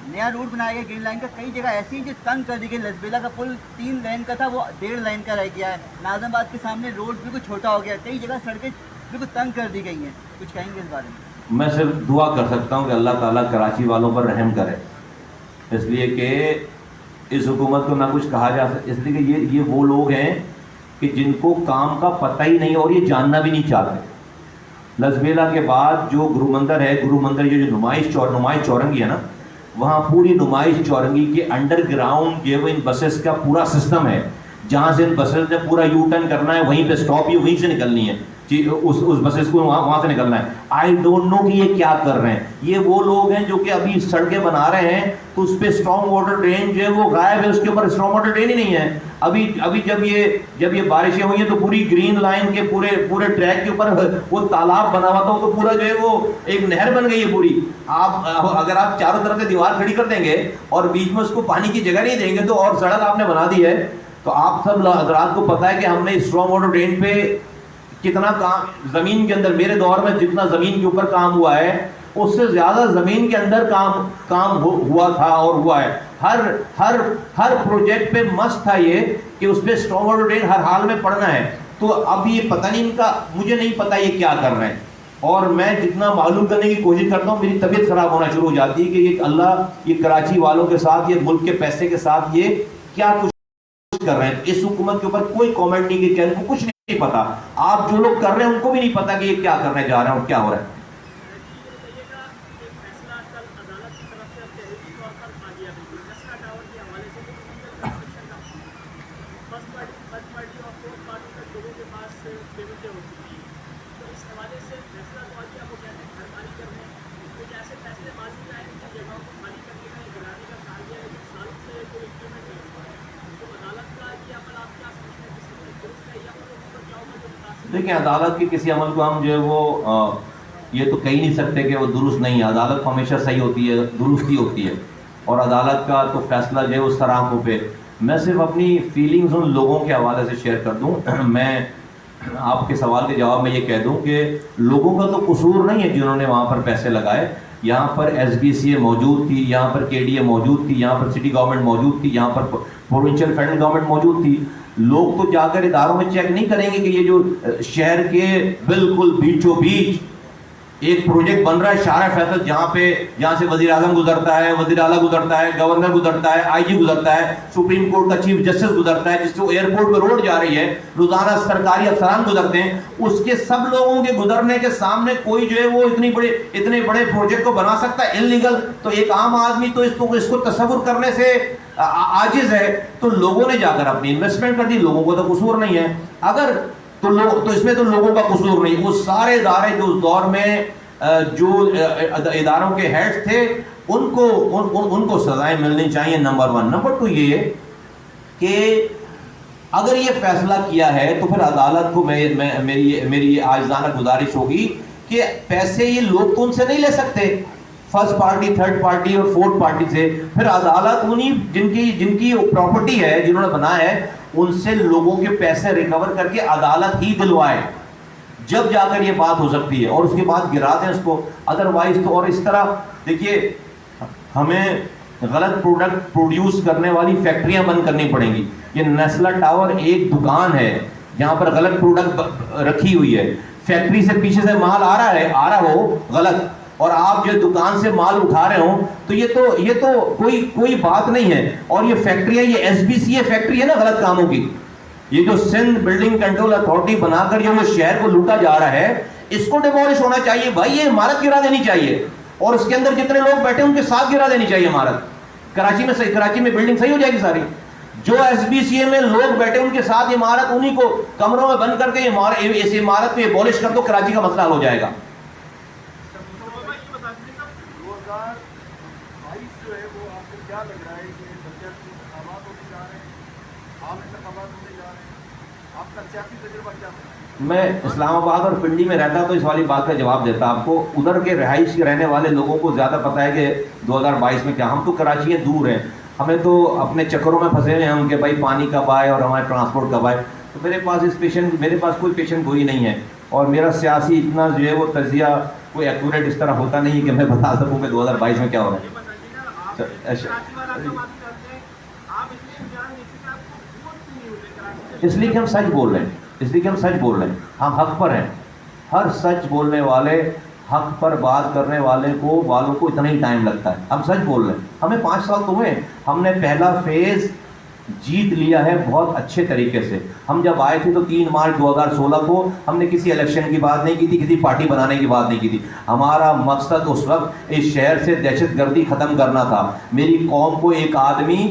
نیا روٹ بنایا گیا گرین لائن کا, کئی جگہ ایسی ہیں جو تنگ کر دی گئی. لسبیلا کا پل 3 لین کا تھا, وہ 1.5 لین کا رہ گیا ہے. ناظم آباد کے سامنے روڈ بالکل چھوٹا ہو گیا, کئی جگہ سڑکیں بالکل تنگ کر دی گئی ہیں. کچھ کہیں گے اس بارے میں؟ میں صرف دعا کر سکتا ہوں کہ اللہ تعالیٰ کراچی والوں پر رحم کرے, اس لیے کہ اس حکومت کو نہ کچھ کہا جا سکتا, اس لیے کہ یہ وہ لوگ ہیں کہ جن کو کام کا پتہ ہی نہیں اور یہ جاننا بھی نہیں چاہتے. لسبیلا کے بعد جو گرو مندر ہے, گرو مندر یہ جو نمائش چورنگی ہے نا, وہاں پوری نمائش چورنگی کے انڈر گراؤنڈ جو ان بسز کا پورا سسٹم ہے, جہاں سے ان بسز نے پورا یو ٹرن کرنا ہے, وہیں پہ اسٹاپ ہی وہیں سے نکلنی ہے, اس بسز کو وہاں سے نکلنا ہے. آئی ڈونٹ نو کہ یہ کیا کر رہے ہیں. یہ وہ لوگ ہیں جو کہ ابھی سڑکیں بنا رہے ہیں تو اس پہ اسٹرانگ واٹر ڈرین جو ہے وہ غائب ہے, اس کے اوپر اسٹرانگ واٹر ڈرین ہی نہیں ہے. ابھی جب یہ بارشیں ہوئی ہیں تو پوری گرین لائن کے پورے ٹریک کے اوپر وہ تالاب بنا ہوا تھا, تو پورا جو ہے وہ ایک نہر بن گئی ہے پوری. اگر آپ چاروں طرف سے دیوار کھڑی کر دیں گے اور بیچ میں اس کو پانی کی جگہ نہیں دیں گے تو, اور سڑک آپ نے بنا دی ہے, تو آپ سب حضرات کو پتا ہے کہ ہم نے اسٹرانگ واٹر ڈرین پہ کتنا کام زمین کے اندر, میرے دور میں جتنا زمین کے اوپر کام ہوا ہے اس سے زیادہ زمین کے اندر کام ہوا تھا اور ہوا ہے. ہر پروجیکٹ پہ مست تھا یہ کہ اس پہ اسٹرانگ آرڈر ڈیٹ ہر حال میں پڑھنا ہے. تو اب یہ پتہ نہیں ان کا, مجھے نہیں پتا یہ کیا کر رہے ہیں, اور میں جتنا معلوم کرنے کی کوشش کرتا ہوں میری طبیعت خراب ہونا شروع ہو جاتی ہے کہ یہ اللہ یہ کراچی والوں کے ساتھ, یہ ملک کے پیسے کے ساتھ یہ کیا کچھ کر رہے ہیں. اس حکومت کے اوپر کوئی کامنٹ نہیں کیا, ان کو کچھ نہیں پتا. آپ جو لوگ کر رہے ہیں ان کو بھی نہیں پتا کہ یہ کیا کرنے جا رہے ہیں اور کیا ہو رہا ہے. دیکھیں عدالت کے کسی عمل کو ہم جو ہے وہ یہ تو کہہ نہیں سکتے کہ وہ درست نہیں ہے. عدالت ہمیشہ صحیح ہوتی ہے, درستی ہوتی ہے, اور عدالت کا تو فیصلہ جو ہے اس طرح پہ. میں صرف اپنی فیلنگز ان لوگوں کے حوالے سے شیئر کر دوں. میں آپ کے سوال کے جواب میں یہ کہہ دوں کہ لوگوں کا تو قصور نہیں ہے جنہوں نے وہاں پر پیسے لگائے. یہاں پر ایس بی سی اے موجود تھی, یہاں پر کے ڈی اے موجود تھی, یہاں پر سٹی گورنمنٹ موجود تھی, یہاں پر پروونشل فیڈرل گورنمنٹ موجود تھی. لوگ تو جا کر اداروں میں چیک نہیں کریں گے کہ یہ جو شہر کے بالکل بیچوں بیچ ایک پروجیکٹ بن رہا ہے شارع فیصل, جہاں سے وزیر اعظم گزرتا ہے, وزیر اعلیٰ گزرتا ہے, گورنر گزرتا ہے, آئی جی گزرتا ہے, سپریم کورٹ کا چیف جسٹس گزرتا ہے, جس سے ایئرپورٹ پہ روڈ جا رہی ہے, روزانہ سرکاری افسران گزرتے ہیں. اس کے سب لوگوں کے گزرنے کے سامنے کوئی جو ہے وہ اتنے بڑے پروجیکٹ کو بنا سکتا ہے انلیگل؟ تو ایک عام آدمی تو اس کو تصور کرنے سے عاجز ہے. تو لوگوں نے جا کر اپنی انویسٹمنٹ کر دی, لوگوں کو تو قصور نہیں ہے. اگر تو اس میں تو لوگوں کا قصور نہیں. وہ سارے ادارے جو اس دور میں جو اداروں کے ہیڈز تھے ان کو سزائیں ملنی چاہیے, نمبر 1. نمبر 2 یہ کہ اگر یہ فیصلہ کیا ہے تو پھر عدالت کو میری عاجزانہ گزارش ہوگی کہ پیسے یہ لوگ تو ان سے نہیں لے سکتے, فرسٹ پارٹی, تھرڈ پارٹی اور فورتھ پارٹی سے. پھر عدالت انہیں جن کی پراپرٹی ہے, جنہوں نے بنایا ہے, ان سے لوگوں کے پیسے ریکور کر کے عدالت ہی دلوائے, جب جا کر یہ بات ہو سکتی ہے, اور اس کے بعد گرا دیں اس کو. ادروائز تو, اور اس طرح دیکھیے ہمیں غلط پروڈکٹ پروڈیوس کرنے والی فیکٹریاں بند کرنی پڑیں گی. یہ نیسلا ٹاور ایک دکان ہے جہاں پر غلط پروڈکٹ رکھی ہوئی ہے, فیکٹری سے پیچھے سے مال آ رہا ہو غلط, اور آپ جو دکان سے مال اٹھا رہے ہوں, تو یہ تو کوئی بات نہیں ہے. اور یہ فیکٹریاں, یہ S B C A factory ہے نا غلط کاموں کی, یہ جو سندھ بلڈنگ کنٹرول اتھارٹی بنا کر جو شہر کو لوٹا جا رہا ہے, اس کو ڈیمولش ہونا چاہیے بھائی. یہ عمارت گرا دینی چاہیے, اور اس کے اندر جتنے لوگ بیٹھے ان کے ساتھ گرا دینی چاہیے عمارت. کراچی میں بلڈنگ صحیح ہو جائے گی ساری. جو ایس بی سی اے میں لوگ بیٹھے ان کے ساتھ عمارت, انہی کو کمروں میں بند کر کے اس عمارت کو ایبولش کر دو, کراچی کا مسئلہ حل ہو جائے گا. میں اسلام آباد اور پنڈی میں رہتا تو اس والی بات کا جواب دیتا آپ کو. ادھر کے رہائش کے رہنے والے لوگوں کو زیادہ پتہ ہے کہ 2022 میں کیا. ہم تو کراچی دور ہیں, ہمیں تو اپنے چکروں میں پھنسے ہوئے ہیں ہم کہ بھائی پانی کب آئے اور ہمارے ٹرانسپورٹ کب آئے. تو میرے پاس کوئی پیشن گوئی نہیں ہے, اور میرا سیاسی اتنا جو ہے وہ تجزیہ کوئی ایکوریٹ اس طرح ہوتا نہیں کہ میں بتا سکوں کہ 2022 میں کیا ہو رہا ہے. اس لیے کہ ہم سچ بول رہے ہیں, ہم حق پر ہیں. ہر سچ بولنے والے, حق پر بات کرنے والوں کو اتنا ہی ٹائم لگتا ہے. ہم سچ بول رہے ہیں. ہمیں 5 سال تو ہوئے, ہم نے پہلا فیز جیت لیا ہے بہت اچھے طریقے سے. ہم جب آئے تھے تو 3 مارچ 2016 کو ہم نے کسی الیکشن کی بات نہیں کی تھی, کسی پارٹی بنانے کی بات نہیں کی تھی. ہمارا مقصد اس وقت اس شہر سے دہشت گردی ختم کرنا تھا. میری قوم کو ایک آدمی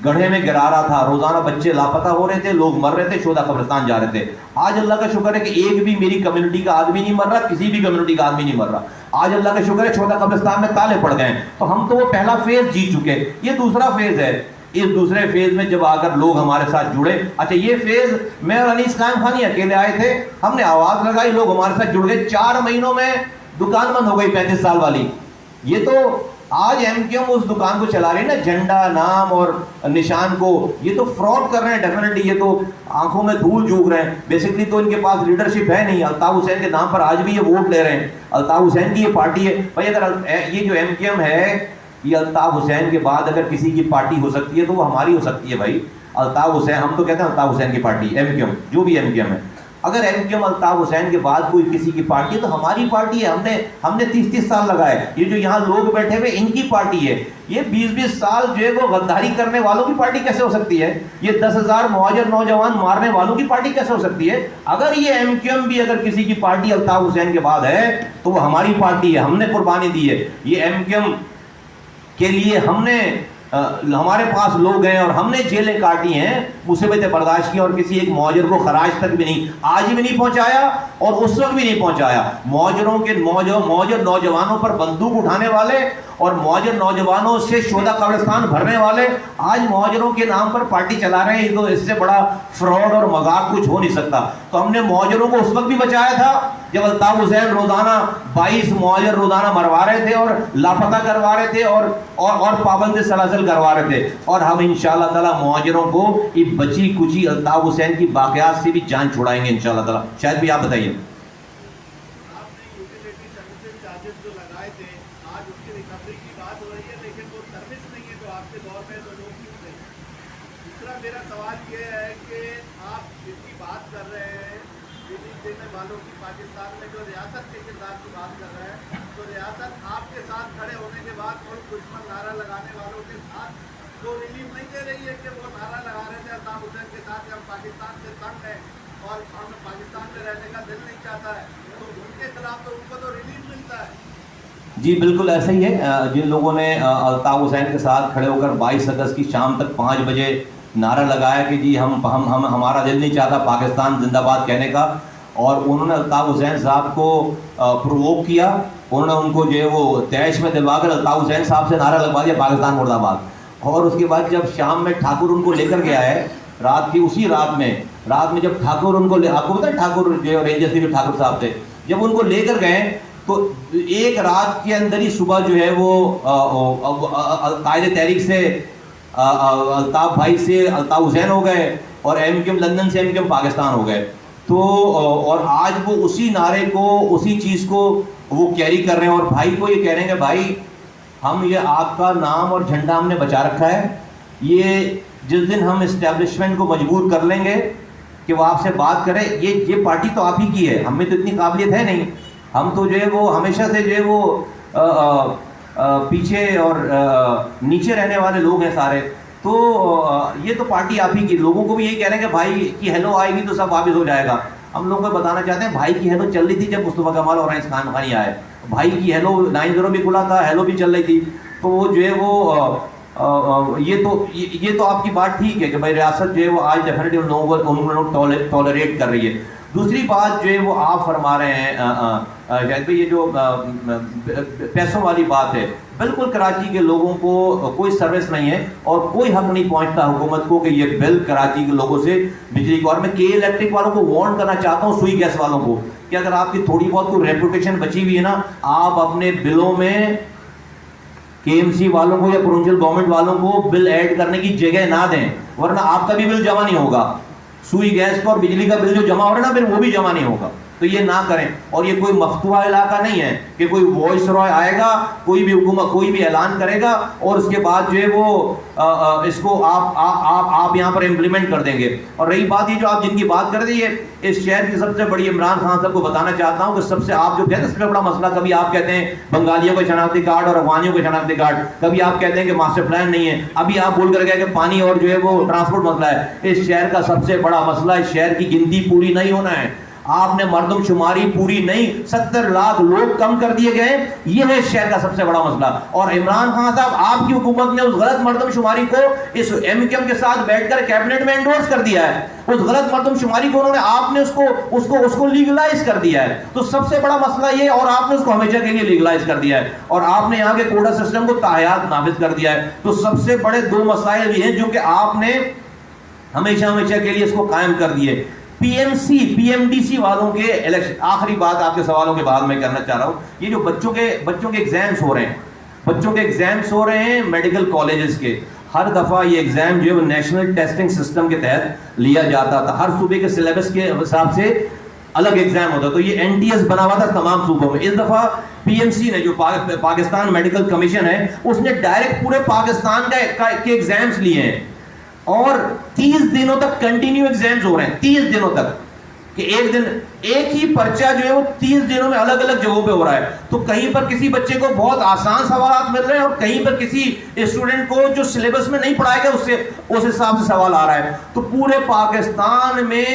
گڑھے میں گرا رہا تھا, روزانہ بچے لاپتہ ہو رہے تھے, لوگ مر رہے تھے, شہداء قبرستان جا رہے تھے. آج اللہ کا شکر ہے کہ ایک بھی میری کمیونٹی کا آدمی نہیں مر رہا, کسی بھی کمیونٹی کا آدمی نہیں مر رہا. آج اللہ کا شکر ہے شہداء قبرستان میں تالے پڑ گئے. تو ہم تو وہ پہلا فیز جیت چکے. یہ دوسرا فیز ہے. اس دوسرے فیز میں جب آ کر لوگ ہمارے ساتھ جڑے, اچھا یہ فیز میں اور انیس قائم خان ہی اکیلے آئے تھے, ہم نے آواز لگائی, لوگ ہمارے ساتھ جڑ گئے. 4 مہینوں میں دکان بند ہو گئی 35 سال والی. یہ تو آج ایم کیو ایم اس دکان کو چلا رہی ہے نا, جھنڈا, نام اور نشان کو, یہ تو فراڈ کر رہے ہیں ڈیفینیٹلی, یہ تو آنکھوں میں دھول جھونک رہے ہیں. بیسکلی تو ان کے پاس لیڈرشپ ہے نہیں. الطاف حسین کے نام پر آج بھی یہ ووٹ لے رہے ہیں. الطاف حسین کی یہ پارٹی ہے بھائی. اگر یہ جو ایم کیو ایم ہے, یہ الطاف حسین کے بعد اگر کسی کی پارٹی ہو سکتی ہے تو وہ ہماری ہو سکتی ہے بھائی. الطاف حسین, ہم تو کہتے ہیں الطاف حسین کی پارٹی ایم کیو ایم, جو بھی ایم کیو ایم ہے. اگر M Q M Altaf Hussain کے بعد کوئی کسی کی پارٹی ہے تو ہماری پارٹی ہے. ہم نے 30 سال لگائے. یہ جو یہاں لوگ بیٹھے ہوئے ان کی پارٹی ہے. یہ 20 سال جو ہے وہ غداری کرنے والوں کی پارٹی کیسے ہو سکتی ہے؟ یہ 10,000 مہاجر نوجوان مارنے والوں کی پارٹی کیسے ہو سکتی ہے؟ اگر یہ ایم کیو ایم بھی اگر کسی کی پارٹی الطاف حسین کے بعد ہے تو وہ ہماری پارٹی ہے. ہم نے قربانی دی ہے. یہ ایم کیو ایم کے لیے ہم نے, ہمارے پاس لوگ ہیں اور ہم نے جیلیں کاٹی ہیں, مصیبتیں برداشت کی, اور کسی ایک مہاجر کو خراج تک بھی نہیں, آج بھی نہیں پہنچایا اور اس وقت بھی نہیں پہنچایا. مہاجر نوجوانوں پر بندوق اٹھانے والے اور مہاجر نوجوانوں سے شہداء قبرستان بھرنے والے آج مہاجروں کے نام پر پارٹی چلا رہے ہیں. تو اس سے بڑا فراڈ اور مذاق کچھ ہو نہیں سکتا. تو ہم نے مہاجروں کو اس وقت بھی بچایا تھا جب الطاف حسین روزانہ 22 مہاجر روزانہ مروا رہے تھے اور لاپتہ کروا رہے تھے اور پابند سلاسل کروا رہے تھے. اور ہم انشاءاللہ تعالی مہاجروں کو یہ بچی کچی الطاف حسین کی باقیات سے بھی جان چھڑائیں گے انشاءاللہ تعالی. شاید بھی آپ بتائیے. میرا سوال یہ ہے کہ آپ جن کی بات کر رہے ہیں, ریلیف دینے والوں کی, پاکستان میں جو ریاست کے کردار کی بات کر رہے ہیں, تو ریاست آپ کے ساتھ کھڑے ہونے کے بعد اور دشمن نعرہ لگانے والوں کے ساتھ تو ریلیف نہیں دے رہی ہے کہ وہ نعرہ لگا رہے تھے الطاف حسین کے ساتھ کہ ہم پاکستان سے تنگ ہیں اور ہم پاکستان میں رہنے کا دل نہیں چاہتا ہے, تو ان کے خلاف تو ان کو تو ریلیف ملتا ہے. جی بالکل ایسا ہی ہے. جن لوگوں نے الطاف حسین کے ساتھ کھڑے ہو کر 22 اگست کی شام تک 5 بجے نعرہ لگایا کہ جی ہمارا دل نہیں چاہتا پاکستان زندہ باد کہنے کا, اور انہوں نے الطاف حسین صاحب کو پرووک کیا. انہوں نے ان کو جو ہے وہ تیش میں دلوا کر الطاف حسین صاحب سے نعرہ لگوا دیا پاکستان مرد آباد. اور اس کے بعد جب شام میں ٹھاکر ان کو لے کر گیا ہے, رات کی اسی رات میں جب ٹھاکر ان کو آپ کو پتا ہے ٹھاکر جو رینجرس کے جو ٹھاکر صاحب تھے, جب ان کو لے کر گئے تو ایک رات کے اندر ہی صبح جو ہے وہ قائد تحریک سے الطاف بھائی سے الطاف حسین ہو گئے اور ایم کیو ایم لندن سے ایم کیو ایم پاکستان ہو گئے. تو اور آج وہ اسی نعرے کو, اسی چیز کو وہ کیری کر رہے ہیں, اور بھائی کو یہ کہہ رہے ہیں کہ بھائی ہم یہ آپ کا نام اور جھنڈا ہم نے بچا رکھا ہے. یہ جس دن ہم اسٹیبلشمنٹ کو مجبور کر لیں گے کہ وہ آپ سے بات کرے, یہ پارٹی تو آپ ہی کی ہے, ہمیں تو اتنی قابلیت ہے نہیں. ہم تو جو ہے وہ ہمیشہ سے جو ہے وہ پیچھے اور نیچے رہنے والے لوگ ہیں سارے. تو یہ تو پارٹی آپ ہی کی. لوگوں کو بھی یہی کہہ رہے ہیں کہ بھائی کی ہیلو آئے گی تو سب واپس ہو جائے گا. ہم لوگوں کو بتانا چاہتے ہیں بھائی کی ہیلو چل رہی تھی جب مصطفیٰ کمال اور رئیس خان غنی آئے. بھائی کی ہیلو 90 بھی کھلا تھا, ہیلو بھی چل رہی تھی. تو وہ جو ہے وہ یہ تو آپ کی بات ٹھیک ہے کہ بھائی ریاست جو ہے وہ آج ڈیفینیٹلی ان لوگوں کو ٹالریٹ کر رہی ہے. دوسری بات جو ہے وہ آپ فرما رہے ہیں شاید بھائی, یہ جو پیسوں والی بات ہے, بالکل کراچی کے لوگوں کو کوئی سروس نہیں ہے اور کوئی حق نہیں پہنچتا حکومت کو کہ یہ بل کراچی کے لوگوں سے بجلی کو. اور میں کے الیکٹرک والوں کو وارن کرنا چاہتا ہوں, سوئی گیس والوں کو, کہ اگر آپ کی تھوڑی بہت کوئی ریپوٹیشن بچی ہوئی ہے نا, آپ اپنے بلوں میں کے ایم سی والوں کو یا پروونشل گورنمنٹ والوں کو بل ایڈ کرنے کی جگہ نہ دیں, ورنہ آپ کا بھی بل جمع نہیں ہوگا. سوئی گیس کا اور بجلی کا بل جو جمع ہو رہا ہے نا, پھر وہ بھی جمع نہیں ہوگا. تو یہ نہ کریں. اور یہ کوئی مفتوحہ علاقہ نہیں ہے کہ کوئی وائس رائے آئے گا, کوئی بھی حکومت کوئی بھی اعلان کرے گا اور اس کے بعد جو ہے وہ اس کو آپ یہاں پر امپلیمنٹ کر دیں گے. اور رہی بات یہ جو آپ جن کی بات کر رہی ہے, اس شہر کی سب سے بڑی عمران خان صاحب کو بتانا چاہتا ہوں کہ سب سے آپ جو کہتے ہیں سب سے بڑا مسئلہ, کبھی آپ کہتے ہیں بنگالیوں کا شناختی کارڈ اور افغانیوں کا شناختی کارڈ, کبھی آپ کہتے ہیں کہ ماسٹر پلان نہیں ہے, ابھی آپ بول کر گئے کہ پانی اور جو ہے وہ ٹرانسپورٹ مسئلہ ہے. اس شہر کا سب سے بڑا مسئلہ اس شہر کی گنتی پوری نہیں ہونا ہے. آپ نے مردم شماری پوری نہیں, 70 لاکھ لوگ کم کر دیے گئے, یہ ہے شہر کا سب سے بڑا مسئلہ. اور عمران خان صاحب آپ کی حکومت نے اس غلط مردم شماری کو اس ایم کیو ایم کے ساتھ بیٹھ کر کیبنٹ میں انڈورس کر دیا ہے. اس غلط مردم شماری کو آپ نے اس کو لیگلائز کر دیا ہے. تو سب سے بڑا مسئلہ یہ, اور آپ نے اس کو ہمیشہ کے لیے لیگلائز کر دیا ہے, اور آپ نے یہاں کے کوٹا سسٹم کو تاحیات نافذ کر دیا ہے. تو سب سے بڑے 2 مسائل یہ ہیں جو کہ آپ نے ہمیشہ کے لیے اس کو قائم کر دیے. پی ایم ڈی سی والوں کے الیکشن, آخری بات آپ کے سوالوں کے بعد میں کرنا چاہ رہا ہوں, یہ جو بچوں کے ایگزامس ہو رہے ہیں, بچوں کے ایگزامس ہو رہے ہیں میڈیکل کالجز کے. ہر دفعہ یہ ایگزام جو ہے وہ نیشنل ٹیسٹنگ سسٹم کے تحت لیا جاتا تھا. ہر صوبے کے سلیبس کے حساب سے الگ ایگزام ہوتا. تو یہ این ٹی ایس بنا ہوا تھا تمام صوبوں میں. اس دفعہ پی ایم سی نے جو پاکستان میڈیکل کمیشن ہے اس نے ڈائریکٹ پورے پاکستان کے ایگزامس لیے ہیں اور 30 دنوں تک کنٹینیو ایگزامس ہو رہے ہیں. 30 دنوں تک کہ ایک دن ایک ہی پرچہ جو ہے وہ 30 دنوں میں الگ الگ جگہوں پہ ہو رہا ہے. تو کہیں پر کسی بچے کو بہت آسان سوالات مل رہے ہیں اور کہیں پر کسی اسٹوڈنٹ کو جو سلیبس میں نہیں پڑھایا گیا اس حساب سے سوال آ رہا ہے. تو پورے پاکستان میں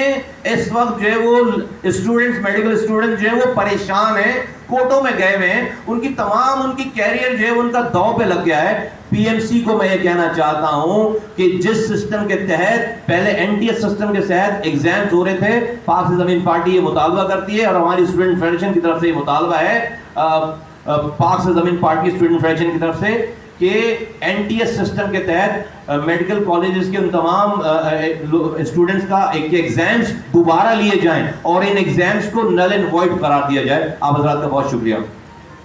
اس وقت جو ہے وہ اسٹوڈنٹس میڈیکل اسٹوڈنٹ جو ہے وہ پریشان ہیں, کوٹوں میں گئے ہوئے ہیں. ان کی کیریئر جو ہے ان کا داؤ پہ لگ گیا ہے. پی ایم سی کو میں یہ کہنا چاہتا ہوں کہ جس سسٹم کے تحت پہلے این ٹی ایس سسٹم کے تحت ایگزامز ہو رہے تھے, پاک سے زمین پارٹی یہ مطالبہ کرتی ہے اور ہماری اسٹوڈنٹ فیڈریشن کی طرف سے یہ مطالبہ ہے پاک سے زمین پارٹی اسٹوڈنٹ فیڈریشن کی طرف سے کہ این ٹی ایس سسٹم کے تحت میڈیکل کالجز کے ان تمام اسٹوڈنٹس کا ایگزامس دوبارہ لیے جائیں اور ان ایگزامس کو نل اینڈ وائڈ قرار دیا جائے. آپ حضرات کا بہت شکریہ.